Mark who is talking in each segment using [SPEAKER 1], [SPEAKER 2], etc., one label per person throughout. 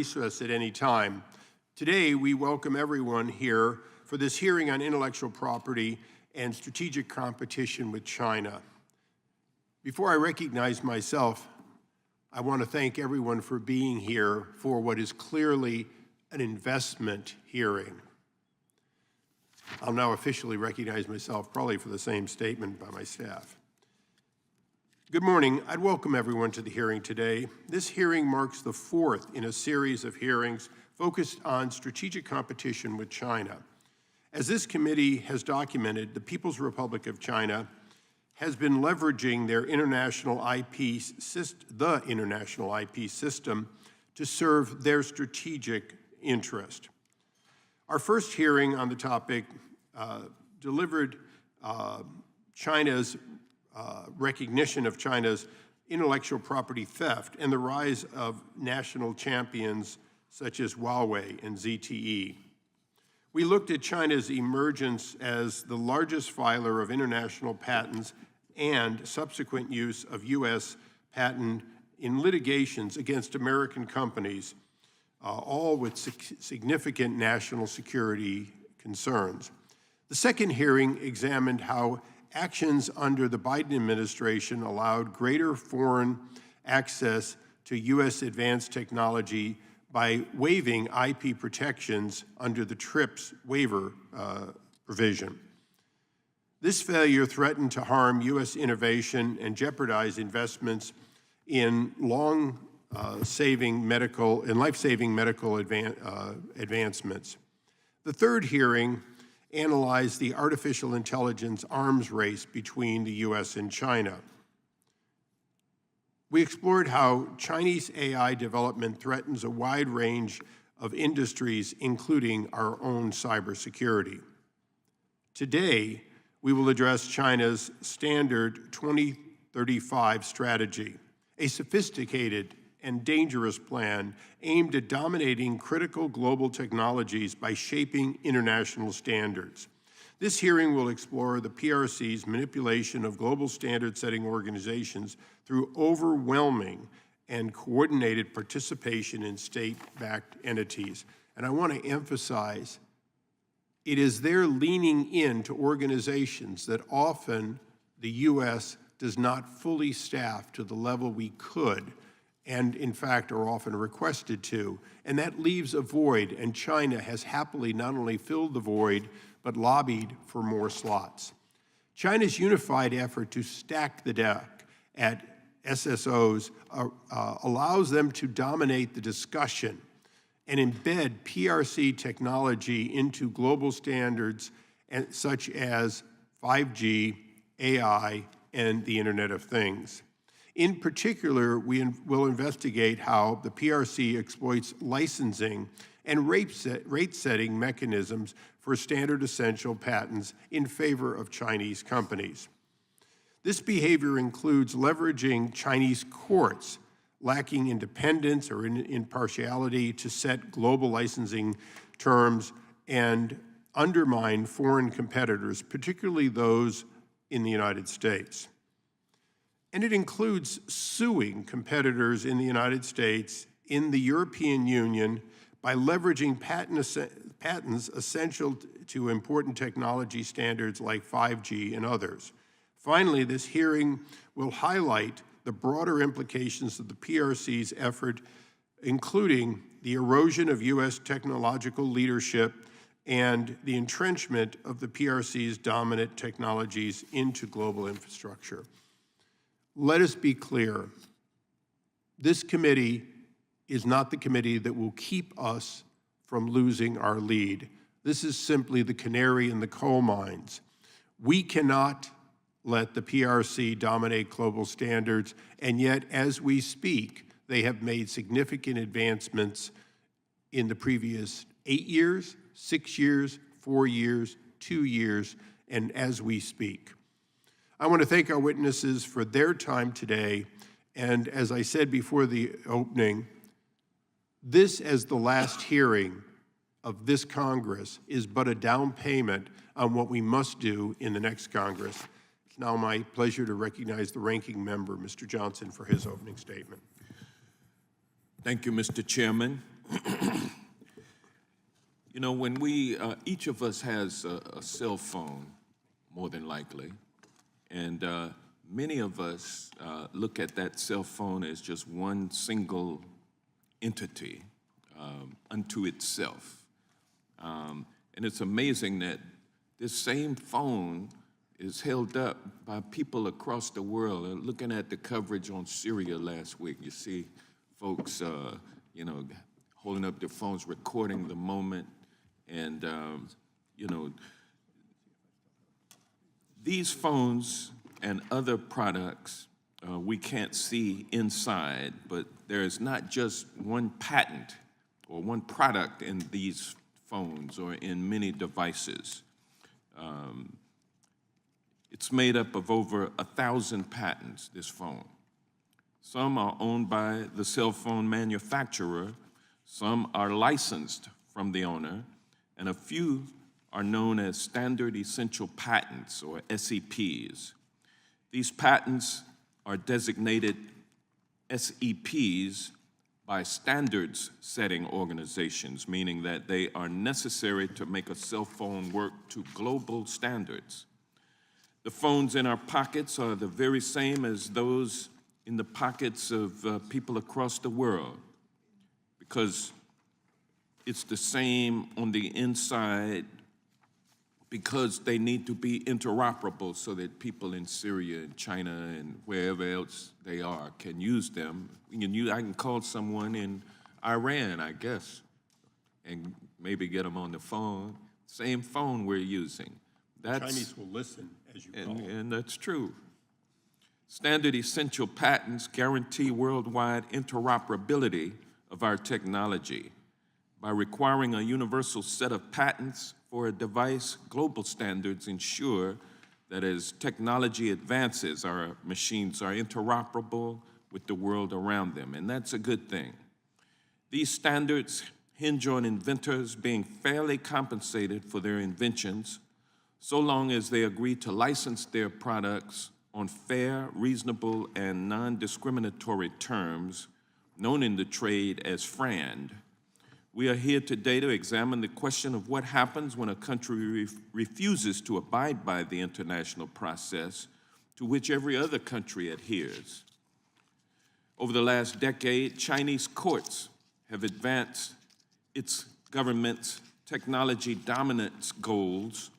[SPEAKER 1] us at any time. Today, we welcome everyone here for this hearing on intellectual property and strategic competition with China. Before I recognize myself, I want to thank everyone for being here for what is clearly an investment hearing. I'll now officially recognize myself, probably for the same statement by my staff. Good morning. I'd welcome everyone to the hearing today. This hearing marks the fourth in a series of hearings focused on strategic competition with China. As this committee has documented, the People's Republic of China has been leveraging their international IP system to serve their strategic interest. Our first hearing on the topic delivered China's recognition of China's intellectual property theft and the rise of national champions such as Huawei and ZTE. We looked at China's emergence as the largest filer of international patents and subsequent use of U.S. patent in litigations against American companies, all with significant national security concerns. The second hearing examined how actions under the Biden administration allowed greater foreign access to U.S. advanced technology by waiving IP protections under the TRIPS waiver provision. This failure threatened to harm U.S. innovation and jeopardize investments in life-saving medical advancements. The third hearing analyzed the artificial intelligence arms race between the U.S. and China. We explored how Chinese AI development threatens a wide range of industries, including our own cybersecurity. Today, we will address China's Standard 2035 strategy, a sophisticated and dangerous plan aimed at dominating critical global technologies by shaping international standards. This hearing will explore the PRC's manipulation of global standard-setting organizations through overwhelming and coordinated participation in state-backed entities. And I want to emphasize, it is their leaning into organizations that often the U.S. does not fully staff to the level we could, and in fact are often requested to. And that leaves a void, and China has happily not only filled the void, but lobbied for more slots. China's unified effort to stack the deck at SSOs allows them to dominate the discussion and embed PRC technology into global standards such as 5G, AI, and the Internet of Things. In particular, we will investigate how the PRC exploits licensing and rate-setting mechanisms for standard essential patents in favor of Chinese companies. This behavior includes leveraging Chinese courts lacking independence or impartiality to set global licensing terms and undermine foreign competitors, particularly those in the United States. And it includes suing competitors in the United States, in the European Union, by leveraging patents essential to important technology standards like 5G and others. Finally, this hearing will highlight the broader implications of the PRC's effort, including the erosion of U.S. technological leadership and the entrenchment of the PRC's dominant technologies into global infrastructure. Let us be clear, this committee is not the committee that will keep us from losing our lead. This is simply the canary in the coal mines. We cannot let the PRC dominate global standards, and yet, as we speak, they have made significant advancements in the previous 8 years, 6 years, 4 years, 2 years, and as we speak. I want to thank our witnesses for their time today, and as I said before the opening, this as the last hearing of this Congress is but a down payment on what we must do in the next Congress. It's now my pleasure to recognize the ranking member, Mr. Johnson, for his opening statement.
[SPEAKER 2] Thank you, Mr. Chairman. You know, when each of us has a cell phone, more than likely, and many of us look at that cell phone as just one single entity unto itself. And it's amazing that this same phone is held up by people across the world. Looking at the coverage on Syria last week, you see folks, you know, holding up their phones, recording the moment, and, you know, these phones and other products we can't see inside, but there is not just one patent or one product in these phones or in many devices. It's made up of over 1,000 patents, this phone. Some are owned by the cell phone manufacturer, some are licensed from the owner, and a few are known as standard essential patents, or SEPs. These patents are designated SEPs by standards-setting organizations, meaning that they are necessary to make a cell phone work to global standards. The phones in our pockets are the very same as those in the pockets of people across the world, because it's the same on the inside, because they need to be interoperable so that people in Syria and China and wherever else they are can use them. I can call someone in Iran, I guess, and maybe get them on the phone. Same phone we're using.
[SPEAKER 1] Chinese will listen as you call.
[SPEAKER 2] And that's true. Standard essential patents guarantee worldwide interoperability of our technology. By requiring a universal set of patents for a device, global standards ensure that as technology advances, our machines are interoperable with the world around them, and that's a good thing. These standards hinge on inventors being fairly compensated for their inventions, so long as they agree to license their products on fair, reasonable, and non-discriminatory terms, known in the trade as FRAND. We are here today to examine the question of what happens when a country refuses to abide by the international process to which every other country adheres. Over the last decade, Chinese courts have advanced its government's technology dominance goals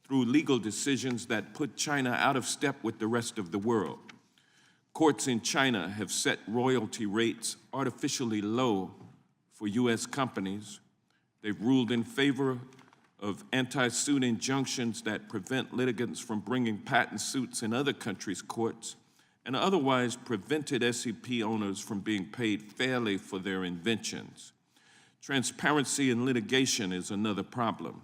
[SPEAKER 2] through legal decisions that put China out of step with the rest of the world. Courts in China have set royalty rates artificially low for U.S. companies. They've ruled in favor of anti-suit injunctions that prevent litigants from bringing patent suits in other countries' courts, and otherwise prevented SEP owners from being paid fairly for their inventions. Transparency in litigation is another problem.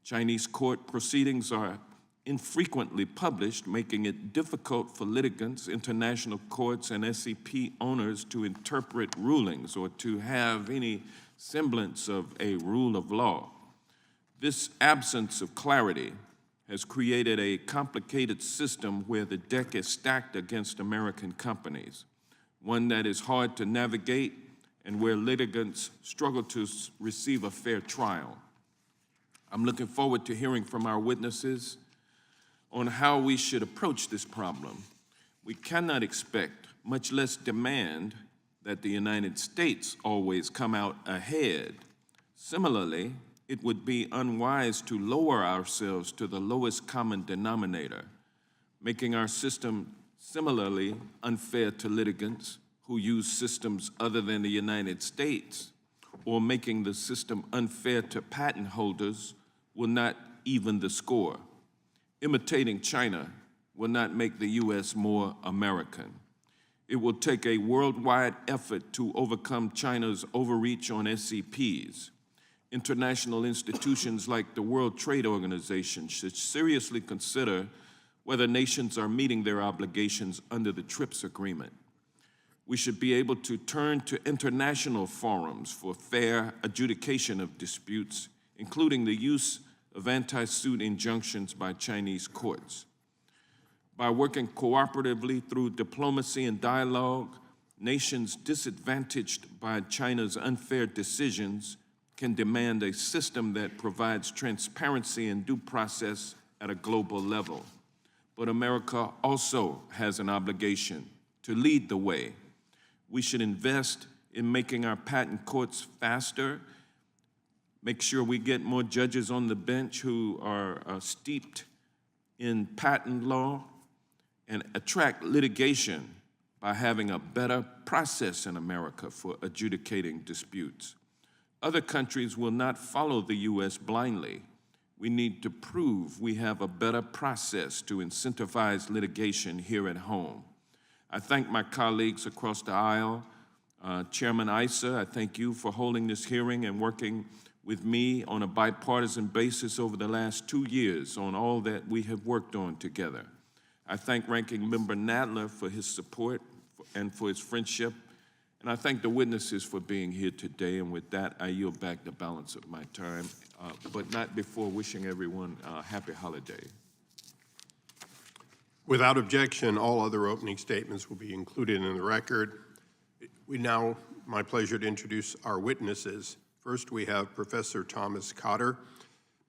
[SPEAKER 2] Chinese court proceedings are infrequently published, making it difficult for litigants, international courts, and SEP owners to interpret rulings or to have any semblance of a rule of law. This absence of clarity has created a complicated system where the deck is stacked against American companies, one that is hard to navigate and where litigants struggle to receive a fair trial. I'm looking forward to hearing from our witnesses on how we should approach this problem. We cannot expect, much less demand, that the United States always come out ahead. Similarly, it would be unwise to lower ourselves to the lowest common denominator, making our system similarly unfair to litigants who use systems other than the United States, or making the system unfair to patent holders will not even the score. Imitating China will not make the U.S. more American. It will take a worldwide effort to overcome China's overreach on SEPs. International institutions like the World Trade Organization should seriously consider whether nations are meeting their obligations under the TRIPS agreement. We should be able to turn to international forums for fair adjudication of disputes, including the use of anti-suit injunctions by Chinese courts. By working cooperatively through diplomacy and dialogue, nations disadvantaged by China's unfair decisions can demand a system that provides transparency and due process at a global level. But America also has an obligation to lead the way. We should invest in making our patent courts faster, make sure we get more judges on the bench who are steeped in patent law, and attract litigation by having a better process in America for adjudicating disputes. Other countries will not follow the U.S. blindly. We need to prove we have a better process to incentivize litigation here at home. I thank my colleagues across the aisle. Chairman Issa, I thank you for holding this hearing and working with me on a bipartisan basis over the last 2 years on all that we have worked on together. I thank Ranking Member Nadler for his support and for his friendship, and I thank the witnesses for being here today. And with that, I yield back the balance of my time, but not before wishing everyone a happy holiday.
[SPEAKER 1] Without objection, all other opening statements will be included in the record. My pleasure to introduce our witnesses. First, we have Professor Thomas Cotter.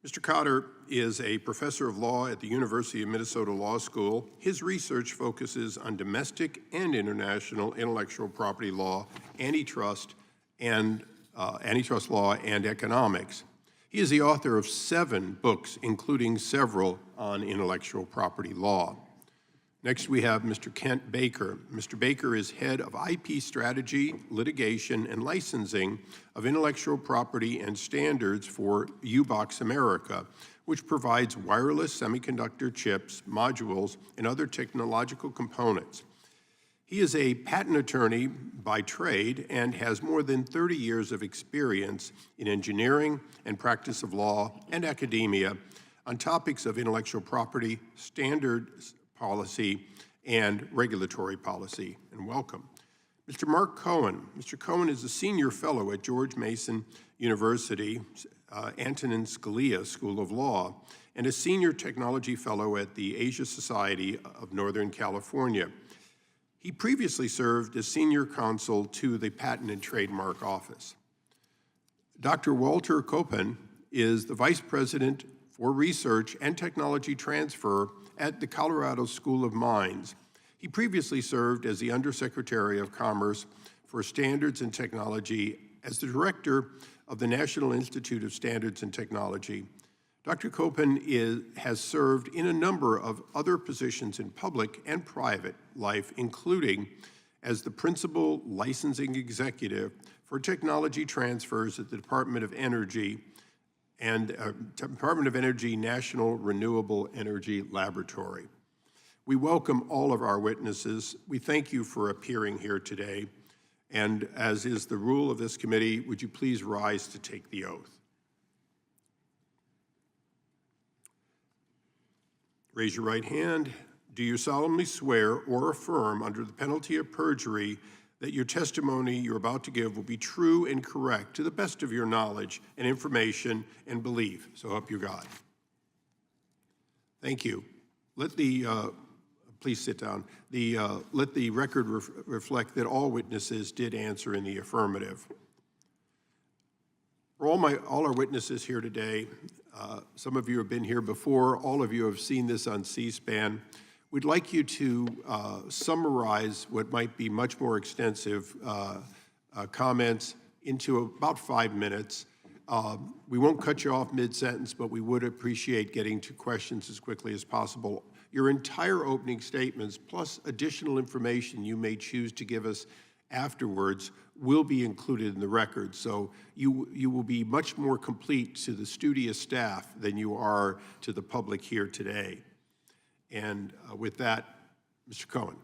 [SPEAKER 1] Mr. Cotter is a professor of law at the University of Minnesota Law School. His research focuses on domestic and international intellectual property law, antitrust law, and economics. He is the author of 7 books, including several on intellectual property law. Next, we have Mr. Kent Baker. Mr. Baker is head of IP strategy, litigation, and licensing of intellectual property and standards for U-Box America, which provides wireless semiconductor chips, modules, and other technological components. He is a patent attorney by trade and has more than 30 years of experience in engineering and practice of law and academia on topics of intellectual property, standards, policy, and regulatory policy, and welcome. Mr. Mark Cohen. Mr. Cohen is a senior fellow at George Mason University, Antonin Scalia School of Law, and a senior technology fellow at the Asia Society of Northern California. He previously served as senior counsel to the Patent and Trademark Office. Dr. Walter Copan is the vice president for research and technology transfer at the Colorado School of Mines. He previously served as the Undersecretary of Commerce for Standards and Technology as the director of the National Institute of Standards and Technology. Dr. Copan has served in a number of other positions in public and private life, including as the principal licensing executive for technology transfers at the Department of Energy and Department of Energy National Renewable Energy Laboratory. We welcome all of our witnesses. We thank you for appearing here today. And as is the rule of this committee, would you please rise to take the oath? Raise your right hand. Do you solemnly swear or affirm under the penalty of perjury that your testimony you're about to give will be true and correct to the best of your knowledge and information and belief? So help you God. Thank you. Please sit down. Let the record reflect that all witnesses did answer in the affirmative. For all our witnesses here today, some of you have been here before, all of you have seen this on C-SPAN. We'd like you to summarize what might be much more extensive comments into about 5 minutes. We won't cut you off mid-sentence, but we would appreciate getting to questions as quickly as possible. Your entire opening statements, plus additional information you may choose to give us afterwards, will be included in the record. So you will be much more complete to the studious staff than you are to the public here today. And with that, Mr. Cohen.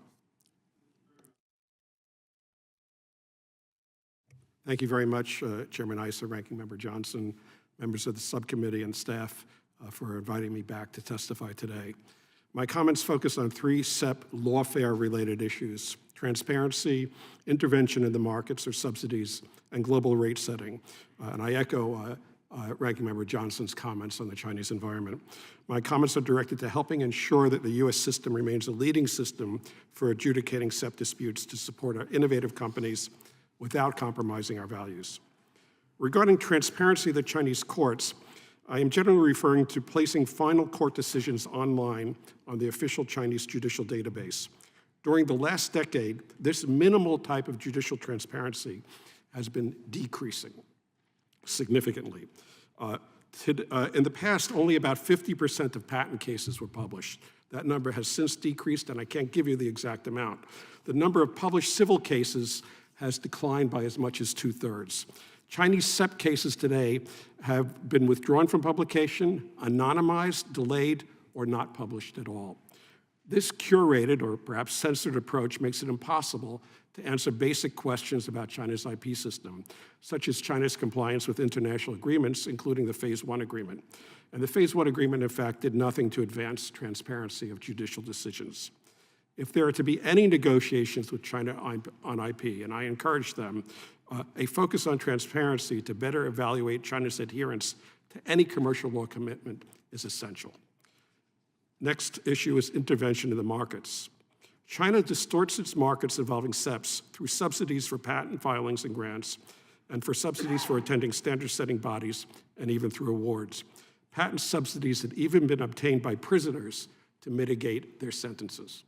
[SPEAKER 3] Thank you very much, Chairman Issa, Ranking Member Johnson, members of the subcommittee and staff for inviting me back to testify today. My comments focus on 3 SEP lawfare-related issues: transparency, intervention in the markets or subsidies, and global rate setting. And I echo Ranking Member Johnson's comments on the Chinese environment. My comments are directed to helping ensure that the U.S. system remains a leading system for adjudicating SEP disputes to support our innovative companies without compromising our values. Regarding transparency of the Chinese courts, I am generally referring to placing final court decisions online on the official Chinese judicial database. During the last decade, this minimal type of judicial transparency has been decreasing significantly. In the past, only about 50% of patent cases were published. That number has since decreased, and I can't give you the exact amount. The number of published civil cases has declined by as much as 2/3. Chinese SEP cases today have been withdrawn from publication, anonymized, delayed, or not published at all. This curated or perhaps censored approach makes it impossible to answer basic questions about China's IP system, such as China's compliance with international agreements, including the Phase 1 agreement. And the Phase 1 agreement, in fact, did nothing to advance transparency of judicial decisions. If there are to be any negotiations with China on IP, and I encourage them, a focus on transparency to better evaluate China's adherence to any commercial law commitment is essential. Next issue is intervention in the markets. China distorts its markets involving SEPs through subsidies for patent filings and grants, and for subsidies for attending standard-setting bodies, and even through awards. Patent subsidies had even been obtained by prisoners to mitigate their sentences.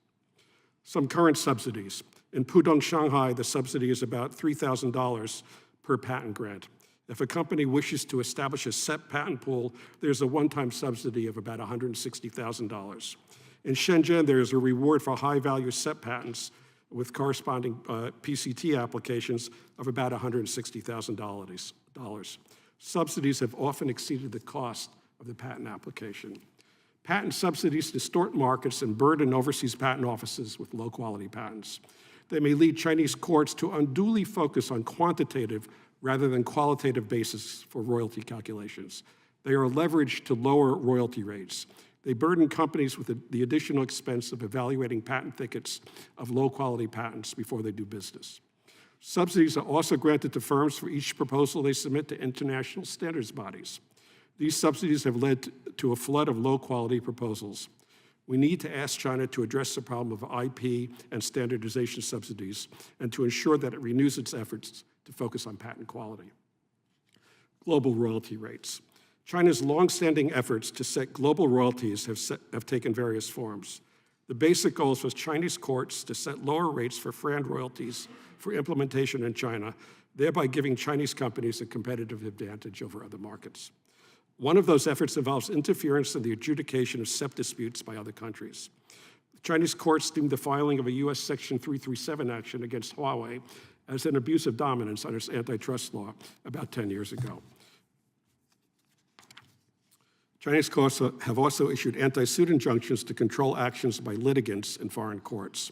[SPEAKER 3] Some current subsidies. In Pudong, Shanghai, the subsidy is about $3,000 per patent grant. If a company wishes to establish a SEP patent pool, there's a one-time subsidy of about $160,000. In Shenzhen, there is a reward for high-value SEP patents with corresponding PCT applications of about $160,000. Subsidies have often exceeded the cost of the patent application. Patent subsidies distort markets and burden overseas patent offices with low-quality patents. They may lead Chinese courts to unduly focus on quantitative rather than qualitative basis for royalty calculations. They are leveraged to lower royalty rates. They burden companies with the additional expense of evaluating patent thickets of low-quality patents before they do business. Subsidies are also granted to firms for each proposal they submit to international standards bodies. These subsidies have led to a flood of low-quality proposals. We need to ask China to address the problem of IP and standardization subsidies and to ensure that it renews its efforts to focus on patent quality. Global royalty rates. China's longstanding efforts to set global royalties have taken various forms. The basic goal is for Chinese courts to set lower rates for FRAND royalties for implementation in China, thereby giving Chinese companies a competitive advantage over other markets. One of those efforts involves interference in the adjudication of SEP disputes by other countries. The Chinese courts deemed the filing of a U.S. Section 337 action against Huawei as an abuse of dominance under its antitrust law about 10 years ago. Chinese courts have also issued anti-suit injunctions to control actions by litigants in foreign courts.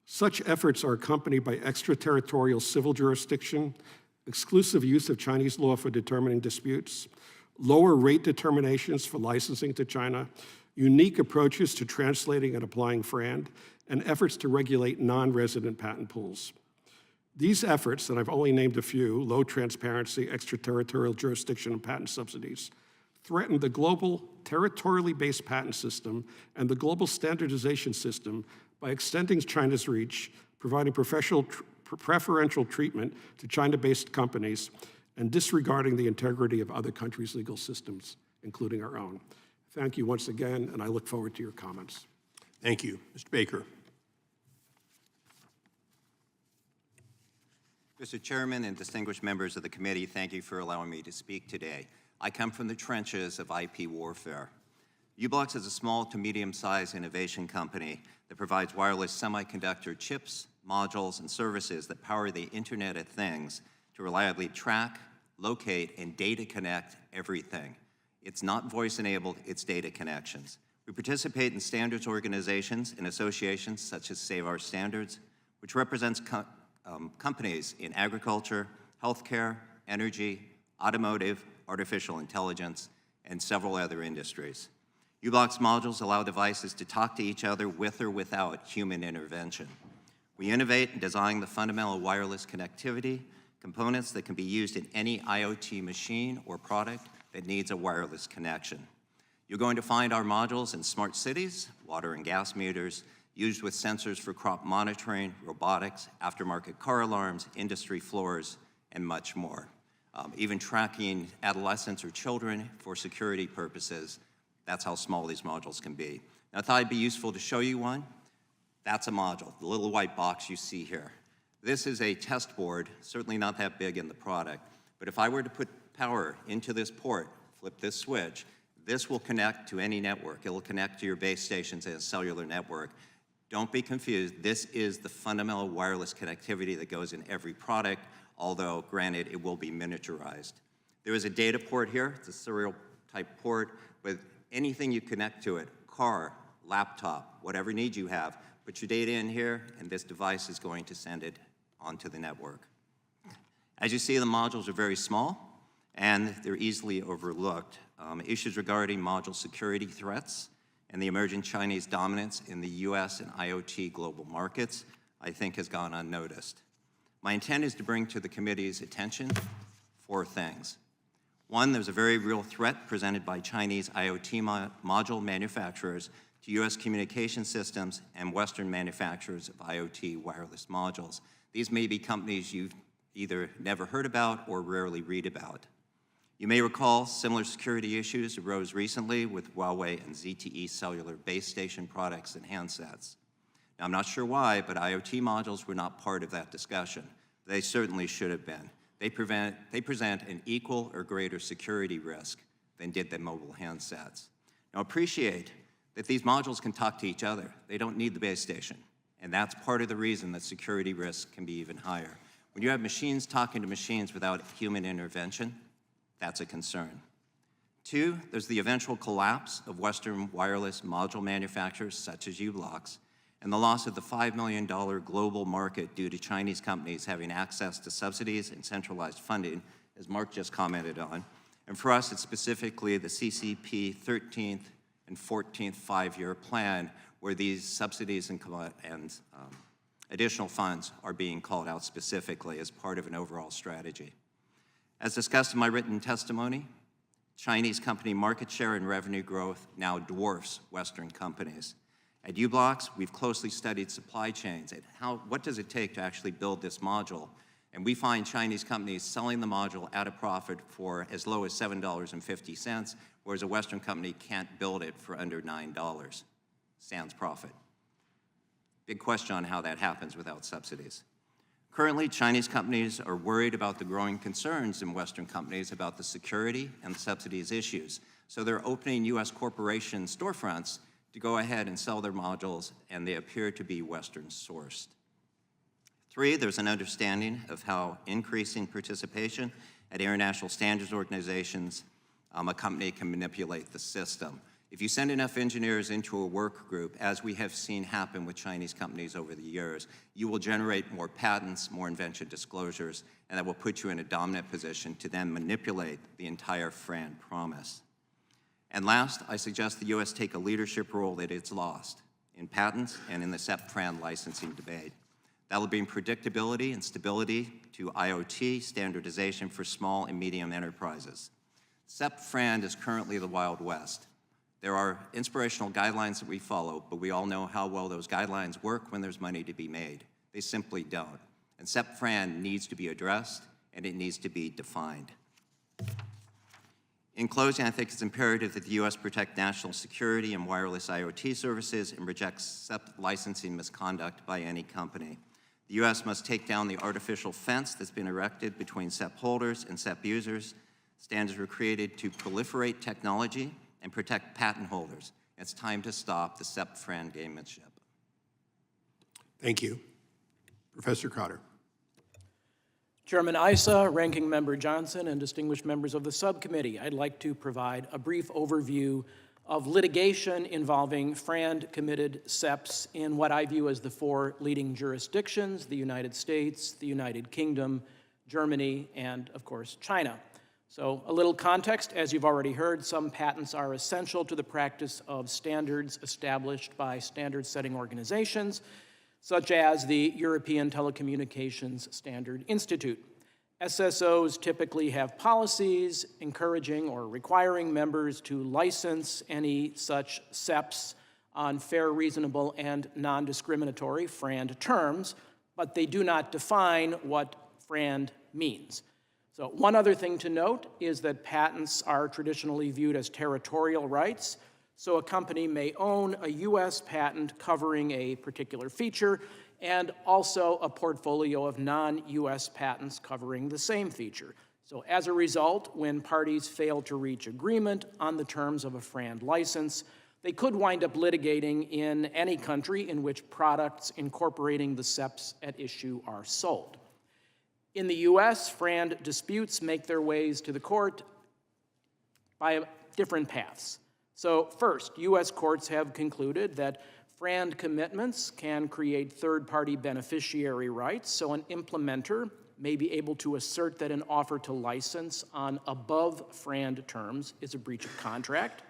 [SPEAKER 3] Such efforts are accompanied by extraterritorial civil jurisdiction, exclusive use of Chinese law for determining disputes, lower rate determinations for licensing to China, unique approaches to translating and applying FRAND, and efforts to regulate non-resident patent pools. These efforts, and I've only named a few, low transparency, extraterritorial jurisdiction, and patent subsidies, threaten the global territorially based patent system and the global standardization system by extending China's reach, providing preferential treatment to China-based companies, and disregarding the integrity of other countries' legal systems, including our own. Thank you once again, and I look forward to your comments.
[SPEAKER 1] Thank you. Mr. Baker.
[SPEAKER 4] Mr. Chairman and distinguished members of the committee, thank you for allowing me to speak today. I come from the trenches of IP warfare. U-Blox is a small to medium-sized innovation company that provides wireless semiconductor chips, modules, and services that power the Internet of Things to reliably track, locate, and data connect everything. It's not voice-enabled, it's data connections. We participate in standards organizations and associations such as Save Our Standards, which represents companies in agriculture, healthcare, energy, automotive, artificial intelligence, and several other industries. U-Blox modules allow devices to talk to each other with or without human intervention. We innovate and design the fundamental wireless connectivity components that can be used in any IoT machine or product that needs a wireless connection. You're going to find our modules in smart cities, water and gas meters, used with sensors for crop monitoring, robotics, aftermarket car alarms, industry floors, and much more. Even tracking adolescents or children for security purposes. That's how small these modules can be. Now, I thought it'd be useful to show you one. That's a module, the little white box you see here. This is a test board, certainly not that big in the product, but if I were to put power into this port, flip this switch, this will connect to any network. It will connect to your base stations and a cellular network. Don't be confused. This is the fundamental wireless connectivity that goes in every product, although, granted, it will be miniaturized. There is a data port here. It's a serial type port with anything you connect to it, car, laptop, whatever need you have, put your data in here, and this device is going to send it onto the network. As you see, the modules are very small, and they're easily overlooked. Issues regarding module security threats and the emerging Chinese dominance in the US and IoT global markets, I think, has gone unnoticed. My intent is to bring to the committee's attention 4 things. 1, there's a very real threat presented by Chinese IoT module manufacturers to US communication systems and Western manufacturers of IoT wireless modules. These may be companies you've either never heard about or rarely read about. You may recall similar security issues arose recently with Huawei and ZTE cellular base station products and handsets. Now, I'm not sure why, but IoT modules were not part of that discussion. They certainly should have been. They present an equal or greater security risk than did the mobile handsets. Now, appreciate that these modules can talk to each other. They don't need the base station, and that's part of the reason that security risk can be even higher. When you have machines talking to machines without human intervention, that's a concern. 2, there's the eventual collapse of Western wireless module manufacturers such as u-blox, and the loss of the $5 million global market due to Chinese companies having access to subsidies and centralized funding, as Mark just commented on. And for us, it's specifically the CCP 13th and 14th 5-year plan, where these subsidies and additional funds are being called out specifically as part of an overall strategy. As discussed in my written testimony, Chinese company market share and revenue growth now dwarfs Western companies. At u-blox, we've closely studied supply chains and what does it take to actually build this module, and we find Chinese companies selling the module at a profit for as low as $7.50, whereas a Western company can't build it for under $9, sans profit. Big question on how that happens without subsidies. Currently, Chinese companies are worried about the growing concerns in Western companies about the security and subsidies issues. So they're opening US corporation storefronts to go ahead and sell their modules, and they appear to be Western sourced. 3, there's an understanding of how increasing participation at international standards organizations, a company can manipulate the system. If you send enough engineers into a work group, as we have seen happen with Chinese companies over the years, you will generate more patents, more invention disclosures, and that will put you in a dominant position to then manipulate the entire FRAND promise. And last, I suggest the US take a leadership role that it's lost in patents and in the SEP-FRAND licensing debate. That will bring predictability and stability to IoT standardization for small and medium enterprises. SEP-FRAND is currently the Wild West. There are inspirational guidelines that we follow, but we all know how well those guidelines work when there's money to be made. They simply don't. And SEP-FRAND needs to be addressed, and it needs to be defined. In closing, I think it's imperative that the US protect national security and wireless IoT services and reject SEP licensing misconduct by any company. The US must take down the artificial fence that's been erected between SEP holders and SEP users. Standards were created to proliferate technology and protect patent holders. It's time to stop the SEP-FRAND gamemanship.
[SPEAKER 1] Thank you. Professor Cotter.
[SPEAKER 5] Chairman Issa, Ranking Member Johnson, and distinguished members of the subcommittee, I'd like to provide a brief overview of litigation involving FRAND-committed SEPs in what I view as the 4 leading jurisdictions: the United States, the United Kingdom, Germany, and, of course, China. So a little context, as you've already heard, some patents are essential to the practice of standards established by standard-setting organizations, such as the European Telecommunications Standard Institute. SSOs typically have policies encouraging or requiring members to license any such SEPs on fair, reasonable, and non-discriminatory FRAND terms, but they do not define what FRAND means. So one other thing to note is that patents are traditionally viewed as territorial rights. So a company may own a U.S. patent covering a particular feature and also a portfolio of non-U.S. patents covering the same feature. So as a result, when parties fail to reach agreement on the terms of a FRAND license, they could wind up litigating in any country in which products incorporating the SEPs at issue are sold. In the U.S., FRAND disputes make their ways to the court by different paths. So first, U.S. courts have concluded that FRAND commitments can create third-party beneficiary rights, so an implementer may be able to assert that an offer to license on above FRAND terms is a breach of contract.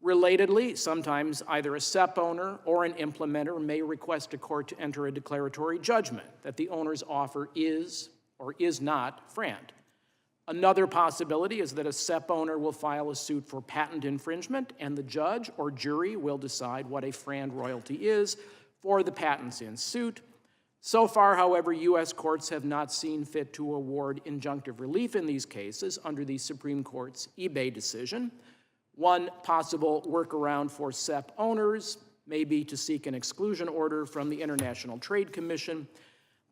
[SPEAKER 5] Relatedly, sometimes either a SEP owner or an implementer may request a court to enter a declaratory judgment that the owner's offer is or is not FRAND. Another possibility is that a SEP owner will file a suit for patent infringement, and the judge or jury will decide what a FRAND royalty is for the patents in suit. So far, however, U.S. courts have not seen fit to award injunctive relief in these cases under the Supreme Court's eBay decision. One possible workaround for SEP owners may be to seek an exclusion order from the International Trade Commission.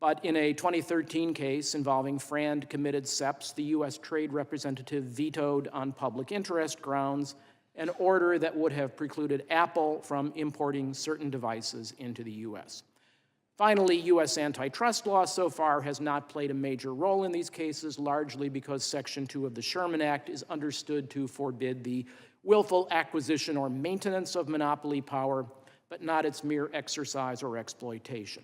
[SPEAKER 5] But in a 2013 case involving FRAND-committed SEPs, the U.S. Trade Representative vetoed on public interest grounds an order that would have precluded Apple from importing certain devices into the U.S. Finally, U.S. antitrust law so far has not played a major role in these cases, largely because Section 2 of the Sherman Act is understood to forbid the willful acquisition or maintenance of monopoly power, but not its mere exercise or exploitation.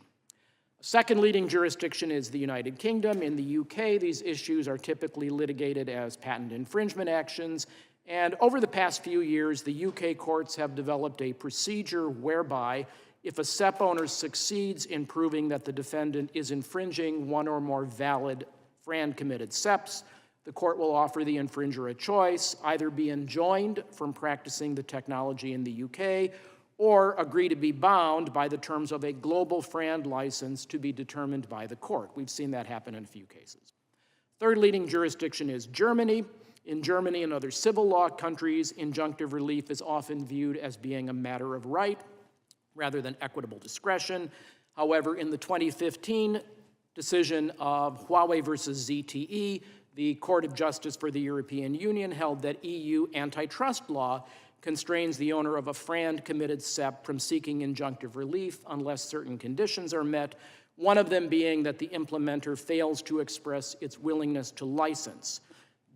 [SPEAKER 5] A second leading jurisdiction is the United Kingdom. In the UK, these issues are typically litigated as patent infringement actions, and over the past few years, the UK courts have developed a procedure whereby if a SEP owner succeeds in proving that the defendant is infringing one or more valid FRAND-committed SEPs, the court will offer the infringer a choice, either be enjoined from practicing the technology in the UK or agree to be bound by the terms of a global FRAND license to be determined by the court. We've seen that happen in a few cases. Third leading jurisdiction is Germany. In Germany and other civil law countries, injunctive relief is often viewed as being a matter of right rather than equitable discretion. However, in the 2015 decision of Huawei versus ZTE, the Court of Justice for the European Union held that EU antitrust law constrains the owner of a FRAND-committed SEP from seeking injunctive relief unless certain conditions are met, one of them being that the implementer fails to express its willingness to license.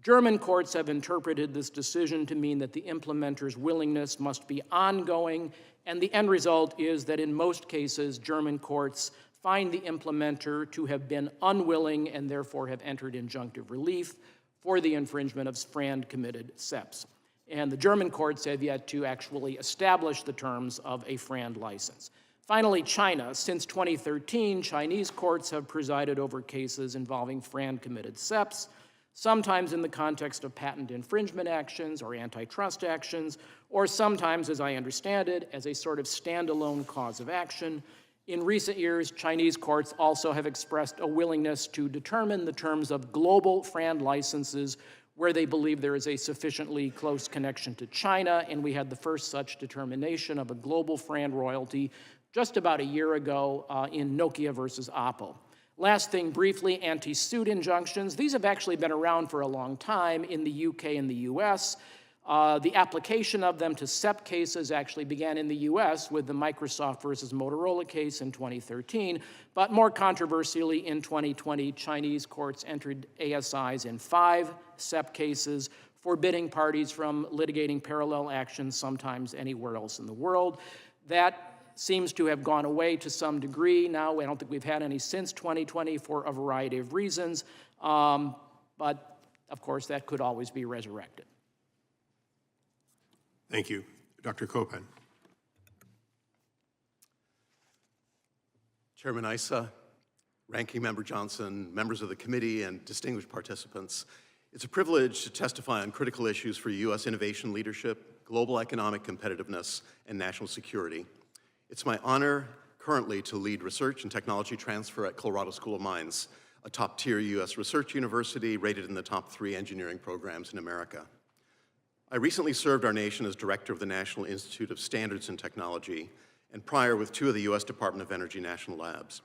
[SPEAKER 5] German courts have interpreted this decision to mean that the implementer's willingness must be ongoing, and the end result is that in most cases, German courts find the implementer to have been unwilling and therefore have entered injunctive relief for the infringement of FRAND-committed SEPs. And the German courts have yet to actually establish the terms of a FRAND license. Finally, China. Since 2013, Chinese courts have presided over cases involving FRAND-committed SEPs, sometimes in the context of patent infringement actions or antitrust actions, or sometimes, as I understand it, as a sort of standalone cause of action. In recent years, Chinese courts also have expressed a willingness to determine the terms of global FRAND licenses where they believe there is a sufficiently close connection to China, and we had the first such determination of a global FRAND royalty just about a year ago in Nokia versus Oppo. Last thing, briefly, anti-suit injunctions. These have actually been around for a long time in the UK and the US. The application of them to SEP cases actually began in the US with the Microsoft versus Motorola case in 2013, but more controversially, in 2020, Chinese courts entered ASIs in 5 SEP cases, forbidding parties from litigating parallel actions sometimes anywhere else in the world. That seems to have gone away to some degree. Now, I don't think we've had any since 2020 for a variety of reasons, but of course, that could always be resurrected.
[SPEAKER 1] Thank you. Dr. Copan.
[SPEAKER 6] Chairman Issa, Ranking Member Johnson, members of the committee, and distinguished participants. It's a privilege to testify on critical issues for U.S. innovation leadership, global economic competitiveness, and national security. It's my honor currently to lead research and technology transfer at Colorado School of Mines, a top-tier U.S. research university rated in the top 3 engineering programs in America. I recently served our nation as director of the National Institute of Standards and Technology, and prior with 2 of the U.S. Department of Energy national labs.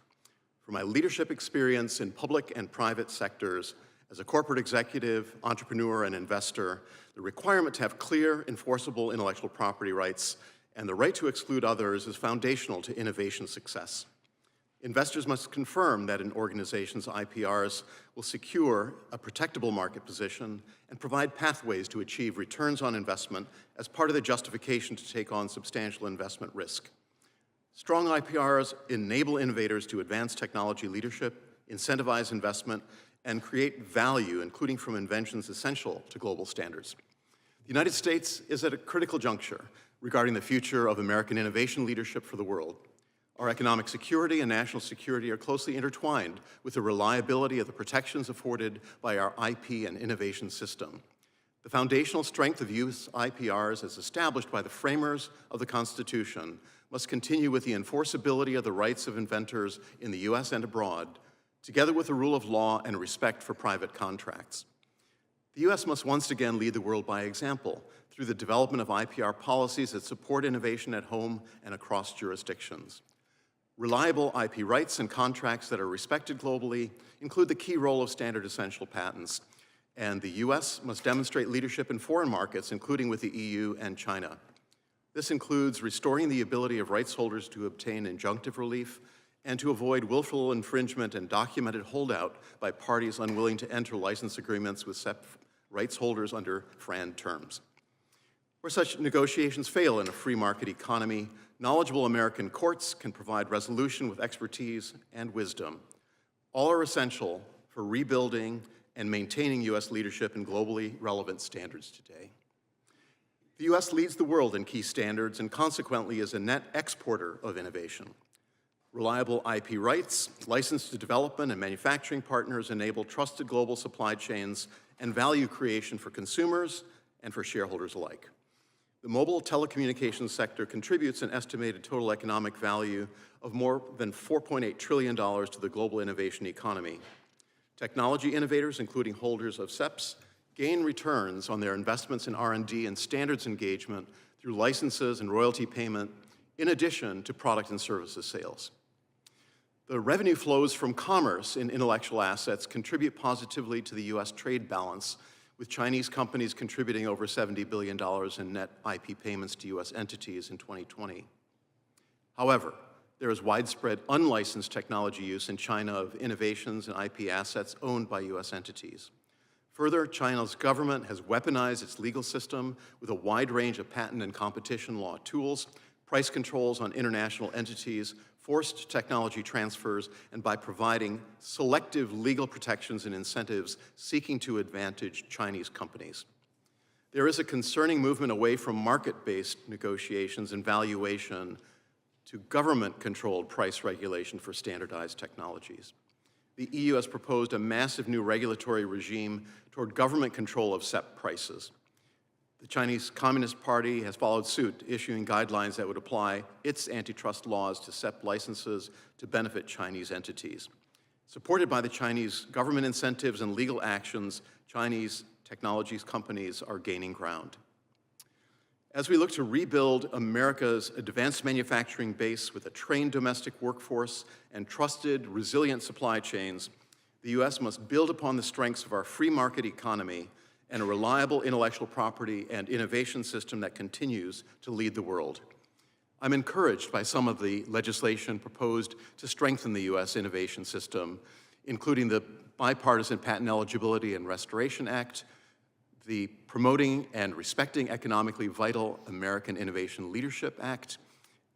[SPEAKER 6] For my leadership experience in public and private sectors, as a corporate executive, entrepreneur, and investor, the requirement to have clear, enforceable intellectual property rights and the right to exclude others is foundational to innovation success. Investors must confirm that an organization's IPRs will secure a protectable market position and provide pathways to achieve returns on investment as part of the justification to take on substantial investment risk. Strong IPRs enable innovators to advance technology leadership, incentivize investment, and create value, including from inventions essential to global standards. The United States is at a critical juncture regarding the future of American innovation leadership for the world. Our economic security and national security are closely intertwined with the reliability of the protections afforded by our IP and innovation system. The foundational strength of U.S. IPRs, as established by the framers of the Constitution, must continue with the enforceability of the rights of inventors in the U.S. and abroad, together with the rule of law and respect for private contracts. The U.S. must once again lead the world by example through the development of IPR policies that support innovation at home and across jurisdictions. Reliable IP rights and contracts that are respected globally include the key role of standard essential patents, and the U.S. must demonstrate leadership in foreign markets, including with the EU and China. This includes restoring the ability of rights holders to obtain injunctive relief and to avoid willful infringement and documented holdout by parties unwilling to enter license agreements with rights holders under FRAND terms. Where such negotiations fail in a free market economy, knowledgeable American courts can provide resolution with expertise and wisdom. All are essential for rebuilding and maintaining U.S. leadership in globally relevant standards today. The U.S. leads the world in key standards and consequently is a net exporter of innovation. Reliable IP rights, licensed development, and manufacturing partners enable trusted global supply chains and value creation for consumers and for shareholders alike. The mobile telecommunications sector contributes an estimated total economic value of more than $4.8 trillion to the global innovation economy. Technology innovators, including holders of SEPs, gain returns on their investments in R&D and standards engagement through licenses and royalty payment, in addition to product and services sales. The revenue flows from commerce in intellectual assets contribute positively to the U.S. trade balance, with Chinese companies contributing over $70 billion in net IP payments to U.S. entities in 2020. However, there is widespread unlicensed technology use in China of innovations and IP assets owned by U.S. entities. Further, China's government has weaponized its legal system with a wide range of patent and competition law tools, price controls on international entities, forced technology transfers, and by providing selective legal protections and incentives seeking to advantage Chinese companies. There is a concerning movement away from market-based negotiations and valuation to government-controlled price regulation for standardized technologies. The EU has proposed a massive new regulatory regime toward government control of SEP prices. The Chinese Communist Party has followed suit, issuing guidelines that would apply its antitrust laws to SEP licenses to benefit Chinese entities. Supported by the Chinese government incentives and legal actions, Chinese technologies companies are gaining ground. As we look to rebuild America's advanced manufacturing base with a trained domestic workforce and trusted, resilient supply chains, the U.S. must build upon the strengths of our free market economy and a reliable intellectual property and innovation system that continues to lead the world. I'm encouraged by some of the legislation proposed to strengthen the U.S. innovation system, including the Bipartisan Patent Eligibility and Restoration Act, the Promoting and Respecting Economically Vital American Innovation Leadership Act,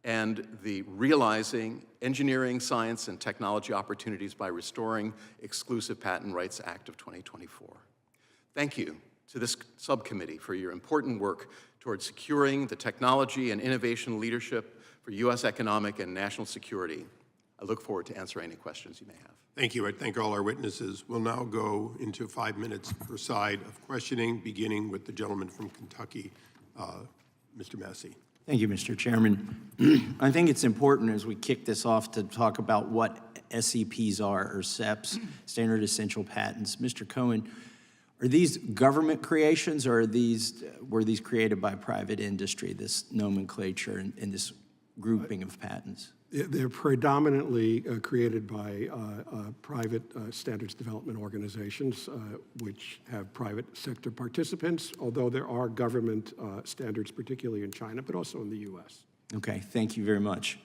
[SPEAKER 6] and the Realizing Engineering, Science, and Technology Opportunities by Restoring Exclusive Patent Rights Act of 2024. Thank you to this subcommittee for your important work towards securing the technology and innovation leadership for U.S. economic and national security. I look forward to answering any questions you may have.
[SPEAKER 1] Thank you. I thank all our witnesses. We'll now go into 5 minutes per side of questioning, beginning with the gentleman from Kentucky, Mr. Massey.
[SPEAKER 7] Thank you, Mr. Chairman. I think it's important as we kick this off to talk about what SEPs are, or SEPs, Standard Essential Patents. Mr. Cohen, are these government creations, or were these created by private industry, this nomenclature and this grouping of patents?
[SPEAKER 3] They're predominantly created by private standards development organizations, which have private sector participants, although there are government standards, particularly in China, but also in the U.S.
[SPEAKER 7] Okay, thank you very much.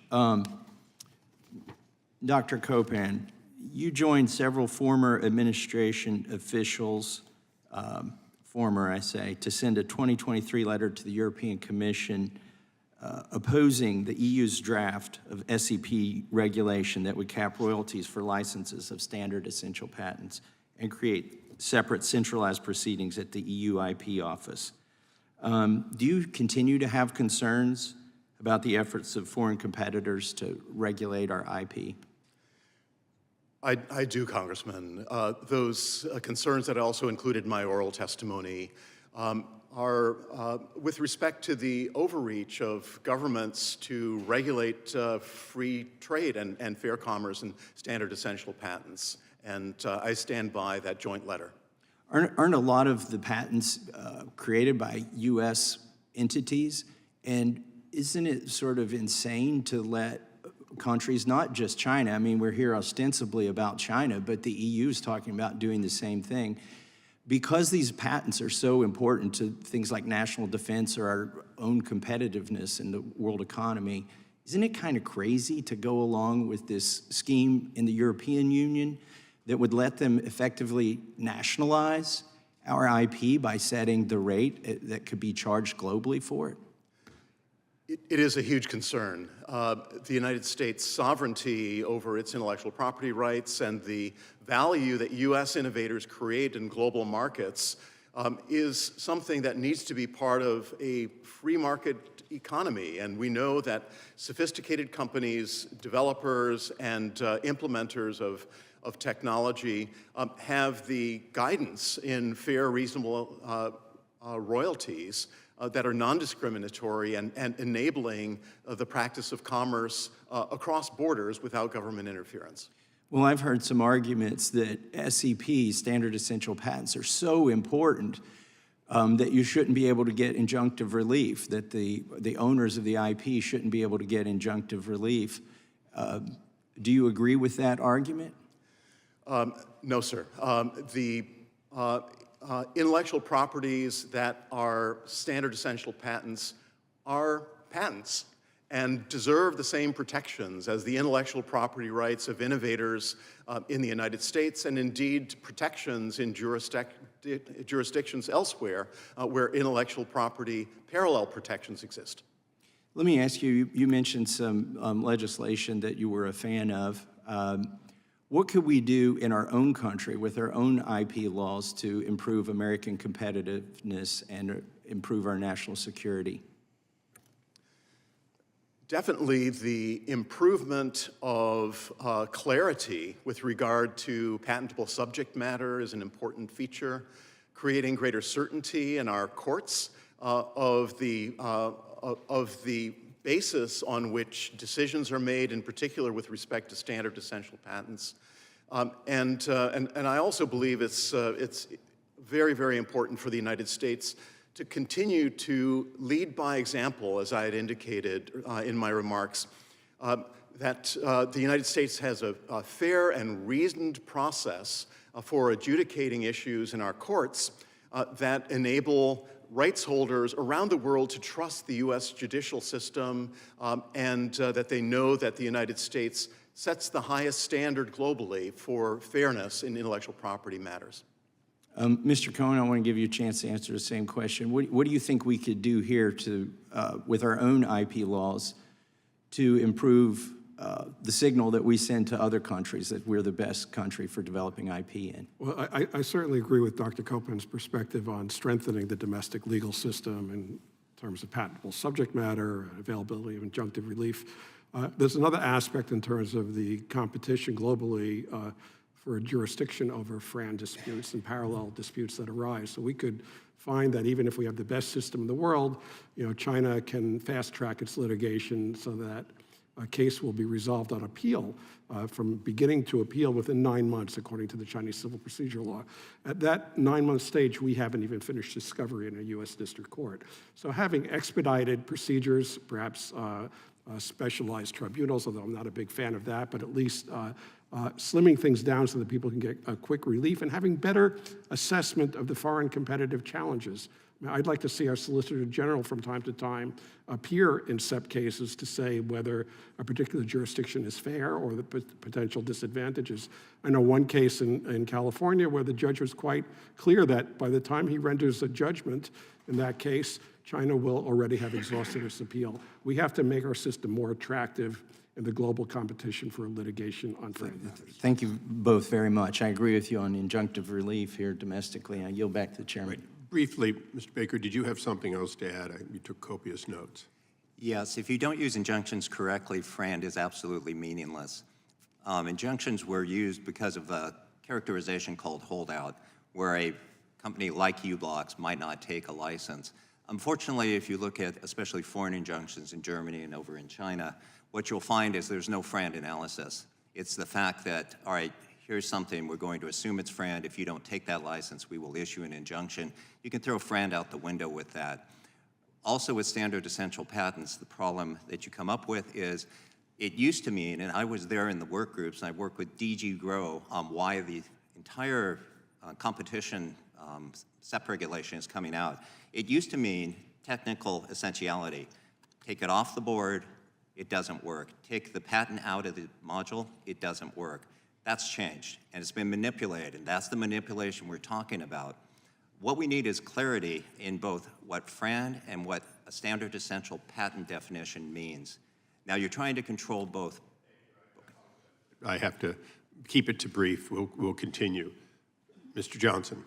[SPEAKER 7] Dr. Copan, you joined several former administration officials, former, I say, to send a 2023 letter to the European Commission opposing the EU's draft of SEP regulation that would cap royalties for licenses of standard essential patents and create separate centralized proceedings at the EU IP office. Do you continue to have concerns about the efforts of foreign competitors to regulate our IP?
[SPEAKER 6] I do, Congressman. Those concerns that I also included in my oral testimony are with respect to the overreach of governments to regulate free trade and fair commerce and standard essential patents. And I stand by that joint letter.
[SPEAKER 7] Aren't a lot of the patents created by U.S. entities? And isn't it sort of insane to let countries, not just China, I mean, we're here ostensibly about China, but the EU is talking about doing the same thing. Because these patents are so important to things like national defense or our own competitiveness in the world economy, isn't it kind of crazy to go along with this scheme in the European Union that would let them effectively nationalize our IP by setting the rate that could be charged globally for it?
[SPEAKER 6] It is a huge concern. The United States' sovereignty over its intellectual property rights and the value that U.S. innovators create in global markets is something that needs to be part of a free market economy. And we know that sophisticated companies, developers, and implementers of technology have the guidance in fair, reasonable royalties that are non-discriminatory and enabling the practice of commerce across borders without government interference.
[SPEAKER 7] Well, I've heard some arguments that SEP, standard essential patents, are so important that you shouldn't be able to get injunctive relief, that the owners of the IP shouldn't be able to get injunctive relief. Do you agree with that argument?
[SPEAKER 6] No, sir. Intellectual properties that are standard essential patents are patents and deserve the same protections as the intellectual property rights of innovators in the United States, and indeed protections in jurisdictions elsewhere where intellectual property parallel protections exist.
[SPEAKER 7] Let me ask you, you mentioned some legislation that you were a fan of. What could we do in our own country with our own IP laws to improve American competitiveness and improve our national security?
[SPEAKER 6] Definitely the improvement of clarity with regard to patentable subject matter is an important feature. Creating greater certainty in our courts of the basis on which decisions are made, in particular with respect to standard essential patents. And I also believe it's very, very important for the United States to continue to lead by example, as I had indicated in my remarks, that the United States has a fair and reasoned process for adjudicating issues in our courts that enable rights holders around the world to trust the U.S. judicial system and that they know that the United States sets the highest standard globally for fairness in intellectual property matters.
[SPEAKER 7] Mr. Cohen, I want to give you a chance to answer the same question. What do you think we could do here to, with our own IP laws, to improve the signal that we send to other countries that we're the best country for developing IP in?
[SPEAKER 3] Well, I certainly agree with Dr. Copan's perspective on strengthening the domestic legal system in terms of patentable subject matter, availability of injunctive relief. There's another aspect in terms of the competition globally for jurisdiction over FRAND disputes and parallel disputes that arise. So we could find that even if we have the best system in the world, China can fast track its litigation so that a case will be resolved on appeal from beginning to appeal within 9 months, according to the Chinese civil procedure law. At that 9-month stage, we haven't even finished discovery in a U.S. district court. So having expedited procedures, perhaps specialized tribunals, although I'm not a big fan of that, but at least slimming things down so that people can get a quick relief, and having better assessment of the foreign competitive challenges. I'd like to see our Solicitor General from time to time appear in SEP cases to say whether a particular jurisdiction is fair or the potential disadvantages. I know one case in California where the judge was quite clear that by the time he renders a judgment in that case, China will already have exhausted its appeal. We have to make our system more attractive in the global competition for litigation on FRAND matters.
[SPEAKER 7] Thank you both very much. I agree with you on injunctive relief here domestically. I yield back to the chairman.
[SPEAKER 1] Briefly, Mr. Baker, did you have something else to add? You took copious notes.
[SPEAKER 4] Yes, if you don't use injunctions correctly, FRAND is absolutely meaningless. Injunctions were used because of a characterization called holdout, where a company like U-Blocks might not take a license. Unfortunately, if you look at especially foreign injunctions in Germany and over in China, what you'll find is there's no FRAND analysis. It's the fact that, all right, here's something, we're going to assume it's FRAND. If you don't take that license, we will issue an injunction. You can throw FRAND out the window with that. Also with standard essential patents, the problem that you come up with is it used to mean, and I was there in the work groups, and I worked with DG Grow on why the entire competition SEP regulation is coming out. It used to mean technical essentiality. Take it off the board, it doesn't work. Take the patent out of the module, it doesn't work. That's changed, and it's been manipulated, and that's the manipulation we're talking about. What we need is clarity in both what FRAND and what a standard essential patent definition means. Now, you're trying to control both.
[SPEAKER 1] I have to keep it to brief. We'll continue. Mr. Johnson.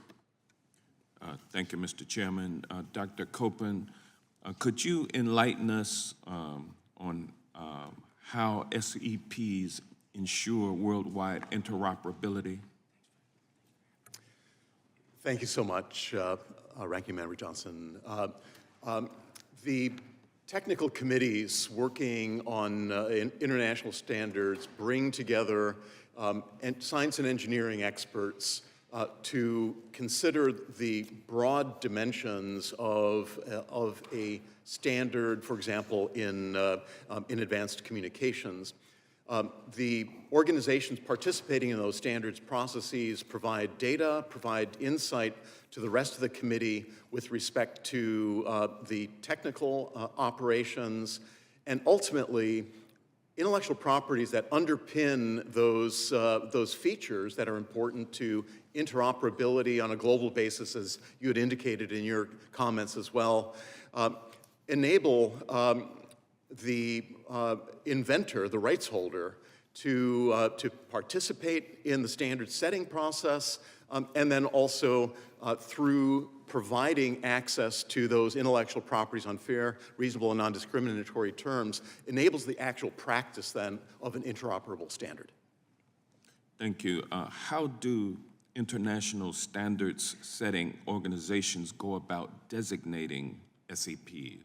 [SPEAKER 2] Thank you, Mr. Chairman. Dr. Copan, could you enlighten us on how SEPs ensure worldwide interoperability?
[SPEAKER 6] Thank you so much, Ranking Member Johnson. The technical committees working on international standards bring together science and engineering experts to consider the broad dimensions of a standard, for example, in advanced communications. The organizations participating in those standards processes provide data, provide insight to the rest of the committee with respect to the technical operations, and ultimately, intellectual properties that underpin those features that are important to interoperability on a global basis, as you had indicated in your comments as well, enable the inventor, the rights holder, to participate in the standard setting process, and then also through providing access to those intellectual properties on fair, reasonable, and non-discriminatory terms, enables the actual practice then of an interoperable standard.
[SPEAKER 2] Thank you. How do international standards setting organizations go about designating SEPs?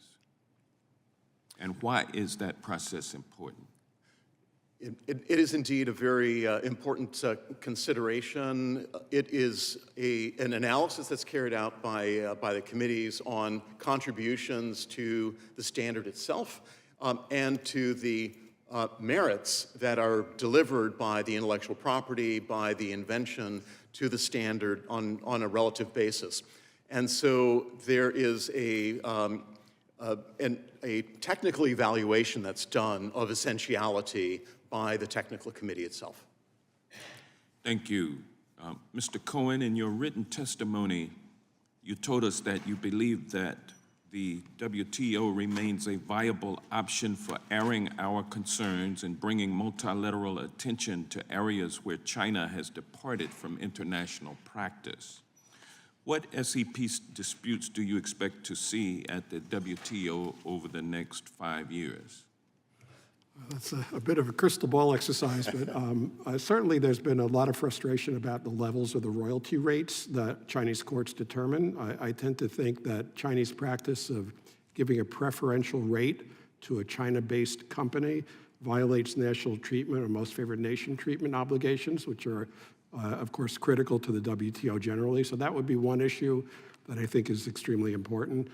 [SPEAKER 2] And why is that process important?
[SPEAKER 6] It is indeed a very important consideration. It is an analysis that's carried out by the committees on contributions to the standard itself and to the merits that are delivered by the intellectual property, by the invention to the standard on a relative basis. And so there is a technical evaluation that's done of essentiality by the technical committee itself.
[SPEAKER 2] Thank you. Mr. Cohen, in your written testimony, you told us that you believe that the WTO remains a viable option for airing our concerns and bringing multilateral attention to areas where China has departed from international practice. What SEP disputes do you expect to see at the WTO over the next 5 years?
[SPEAKER 3] That's a bit of a crystal ball exercise, but certainly there's been a lot of frustration about the levels of the royalty rates that Chinese courts determine. I tend to think that Chinese practice of giving a preferential rate to a China-based company violates national treatment or most favored nation treatment obligations, which are, of course, critical to the WTO generally. So that would be one issue that I think is extremely important.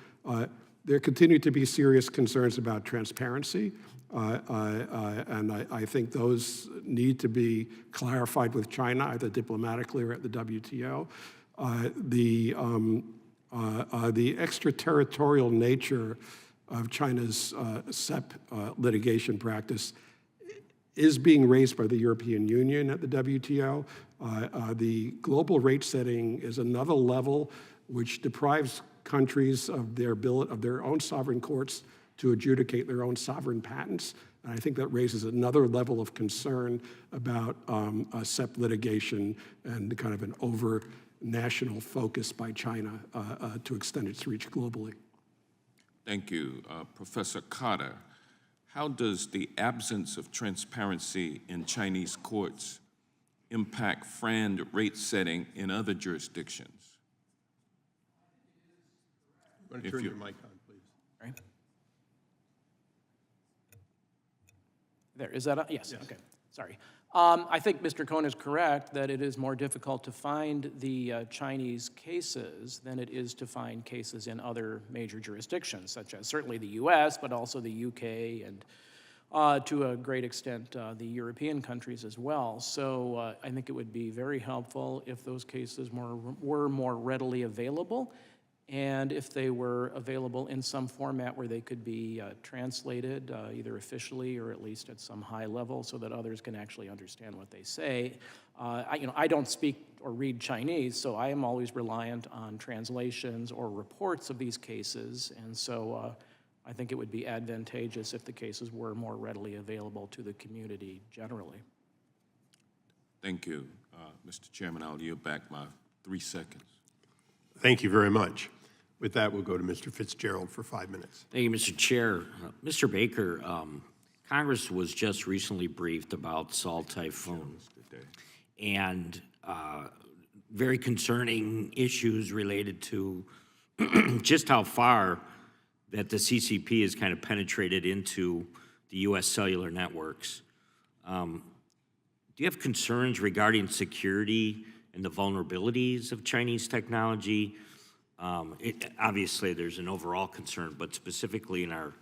[SPEAKER 3] There continue to be serious concerns about transparency, and I think those need to be clarified with China, either diplomatically or at the WTO. The extraterritorial nature of China's CEP litigation practice is being raised by the European Union at the WTO. The global rate setting is another level which deprives countries of their own sovereign courts to adjudicate their own sovereign patents. And I think that raises another level of concern about CEP litigation and kind of an over-national focus by China to extend its reach globally.
[SPEAKER 2] Thank you. Professor Cotter, how does the absence of transparency in Chinese courts impact FRAND rate setting in other jurisdictions?
[SPEAKER 1] You want to turn your mic on, please?
[SPEAKER 5] Right. There, is that on? Yes, okay, sorry. I think Mr. Cohen is correct that it is more difficult to find the Chinese cases than it is to find cases in other major jurisdictions, such as certainly the US, but also the UK and to a great extent the European countries as well. So I think it would be very helpful if those cases were more readily available, and if they were available in some format where they could be translated either officially or at least at some high level so that others can actually understand what they say. I don't speak or read Chinese, so I am always reliant on translations or reports of these cases, and so I think it would be advantageous if the cases were more readily available to the community generally.
[SPEAKER 2] Thank you. Mr. Chairman, I'll yield back my 3 seconds.
[SPEAKER 1] Thank you very much. With that, we'll go to Mr. Fitzgerald for 5 minutes.
[SPEAKER 8] Thank you, Mr. Chair. Mr. Baker, Congress was just recently briefed about Sol Typhoon and very concerning issues related to just how far that the CCP has kind of penetrated into the U.S. cellular networks. Do you have concerns regarding security and the vulnerabilities of Chinese technology? Obviously, there's an overall concern, but specifically in our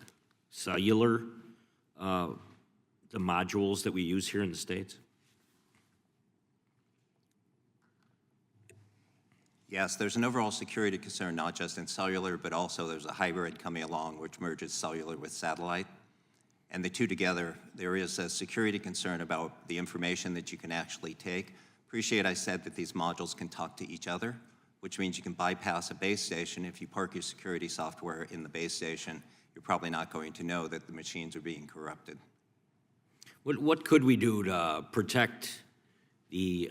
[SPEAKER 8] cellular, the modules that we use here in the States?
[SPEAKER 4] Yes, there's an overall security concern, not just in cellular, but also there's a hybrid coming along which merges cellular with satellite. And the two together, there is a security concern about the information that you can actually take. Appreciate I said that these modules can talk to each other, which means you can bypass a base station. If you park your security software in the base station, you're probably not going to know that the machines are being corrupted.
[SPEAKER 8] What could we do to protect the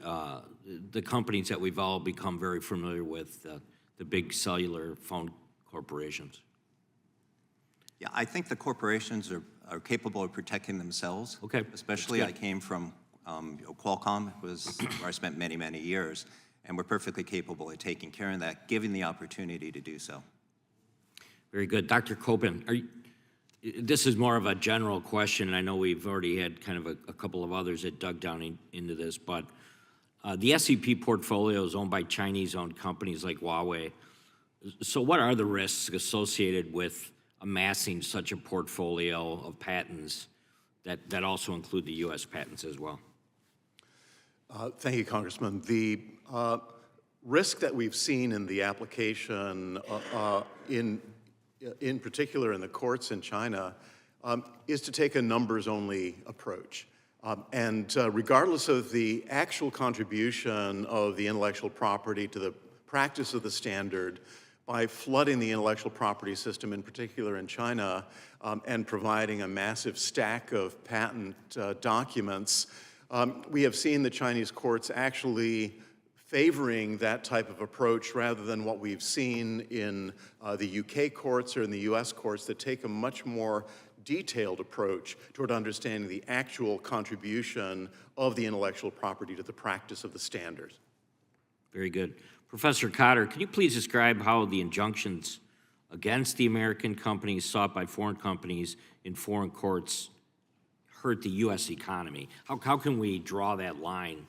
[SPEAKER 8] companies that we've all become very familiar with, the big cellular phone corporations?
[SPEAKER 4] Yeah, I think the corporations are capable of protecting themselves.
[SPEAKER 8] Okay.
[SPEAKER 4] Especially I came from Qualcomm, was where I spent many, many years, and we're perfectly capable of taking care of that, given the opportunity to do so.
[SPEAKER 8] Very good. Dr. Copan, this is more of a general question, and I know we've already had kind of a couple of others that dug down into this, but the SCP portfolio is owned by Chinese-owned companies like Huawei. So what are the risks associated with amassing such a portfolio of patents that also include the U.S. patents as well?
[SPEAKER 6] Thank you, Congressman. The risk that we've seen in the application, in particular in the courts in China, is to take a numbers-only approach. And regardless of the actual contribution of the intellectual property to the practice of the standard, by flooding the intellectual property system, in particular in China, and providing a massive stack of patent documents, we have seen the Chinese courts actually favoring that type of approach rather than what we've seen in the UK courts or in the US courts that take a much more detailed approach toward understanding the actual contribution of the intellectual property to the practice of the standard.
[SPEAKER 8] Very good. Professor Cotter, can you please describe how the injunctions against the American companies sought by foreign companies in foreign courts hurt the U.S. economy? How can we draw that line?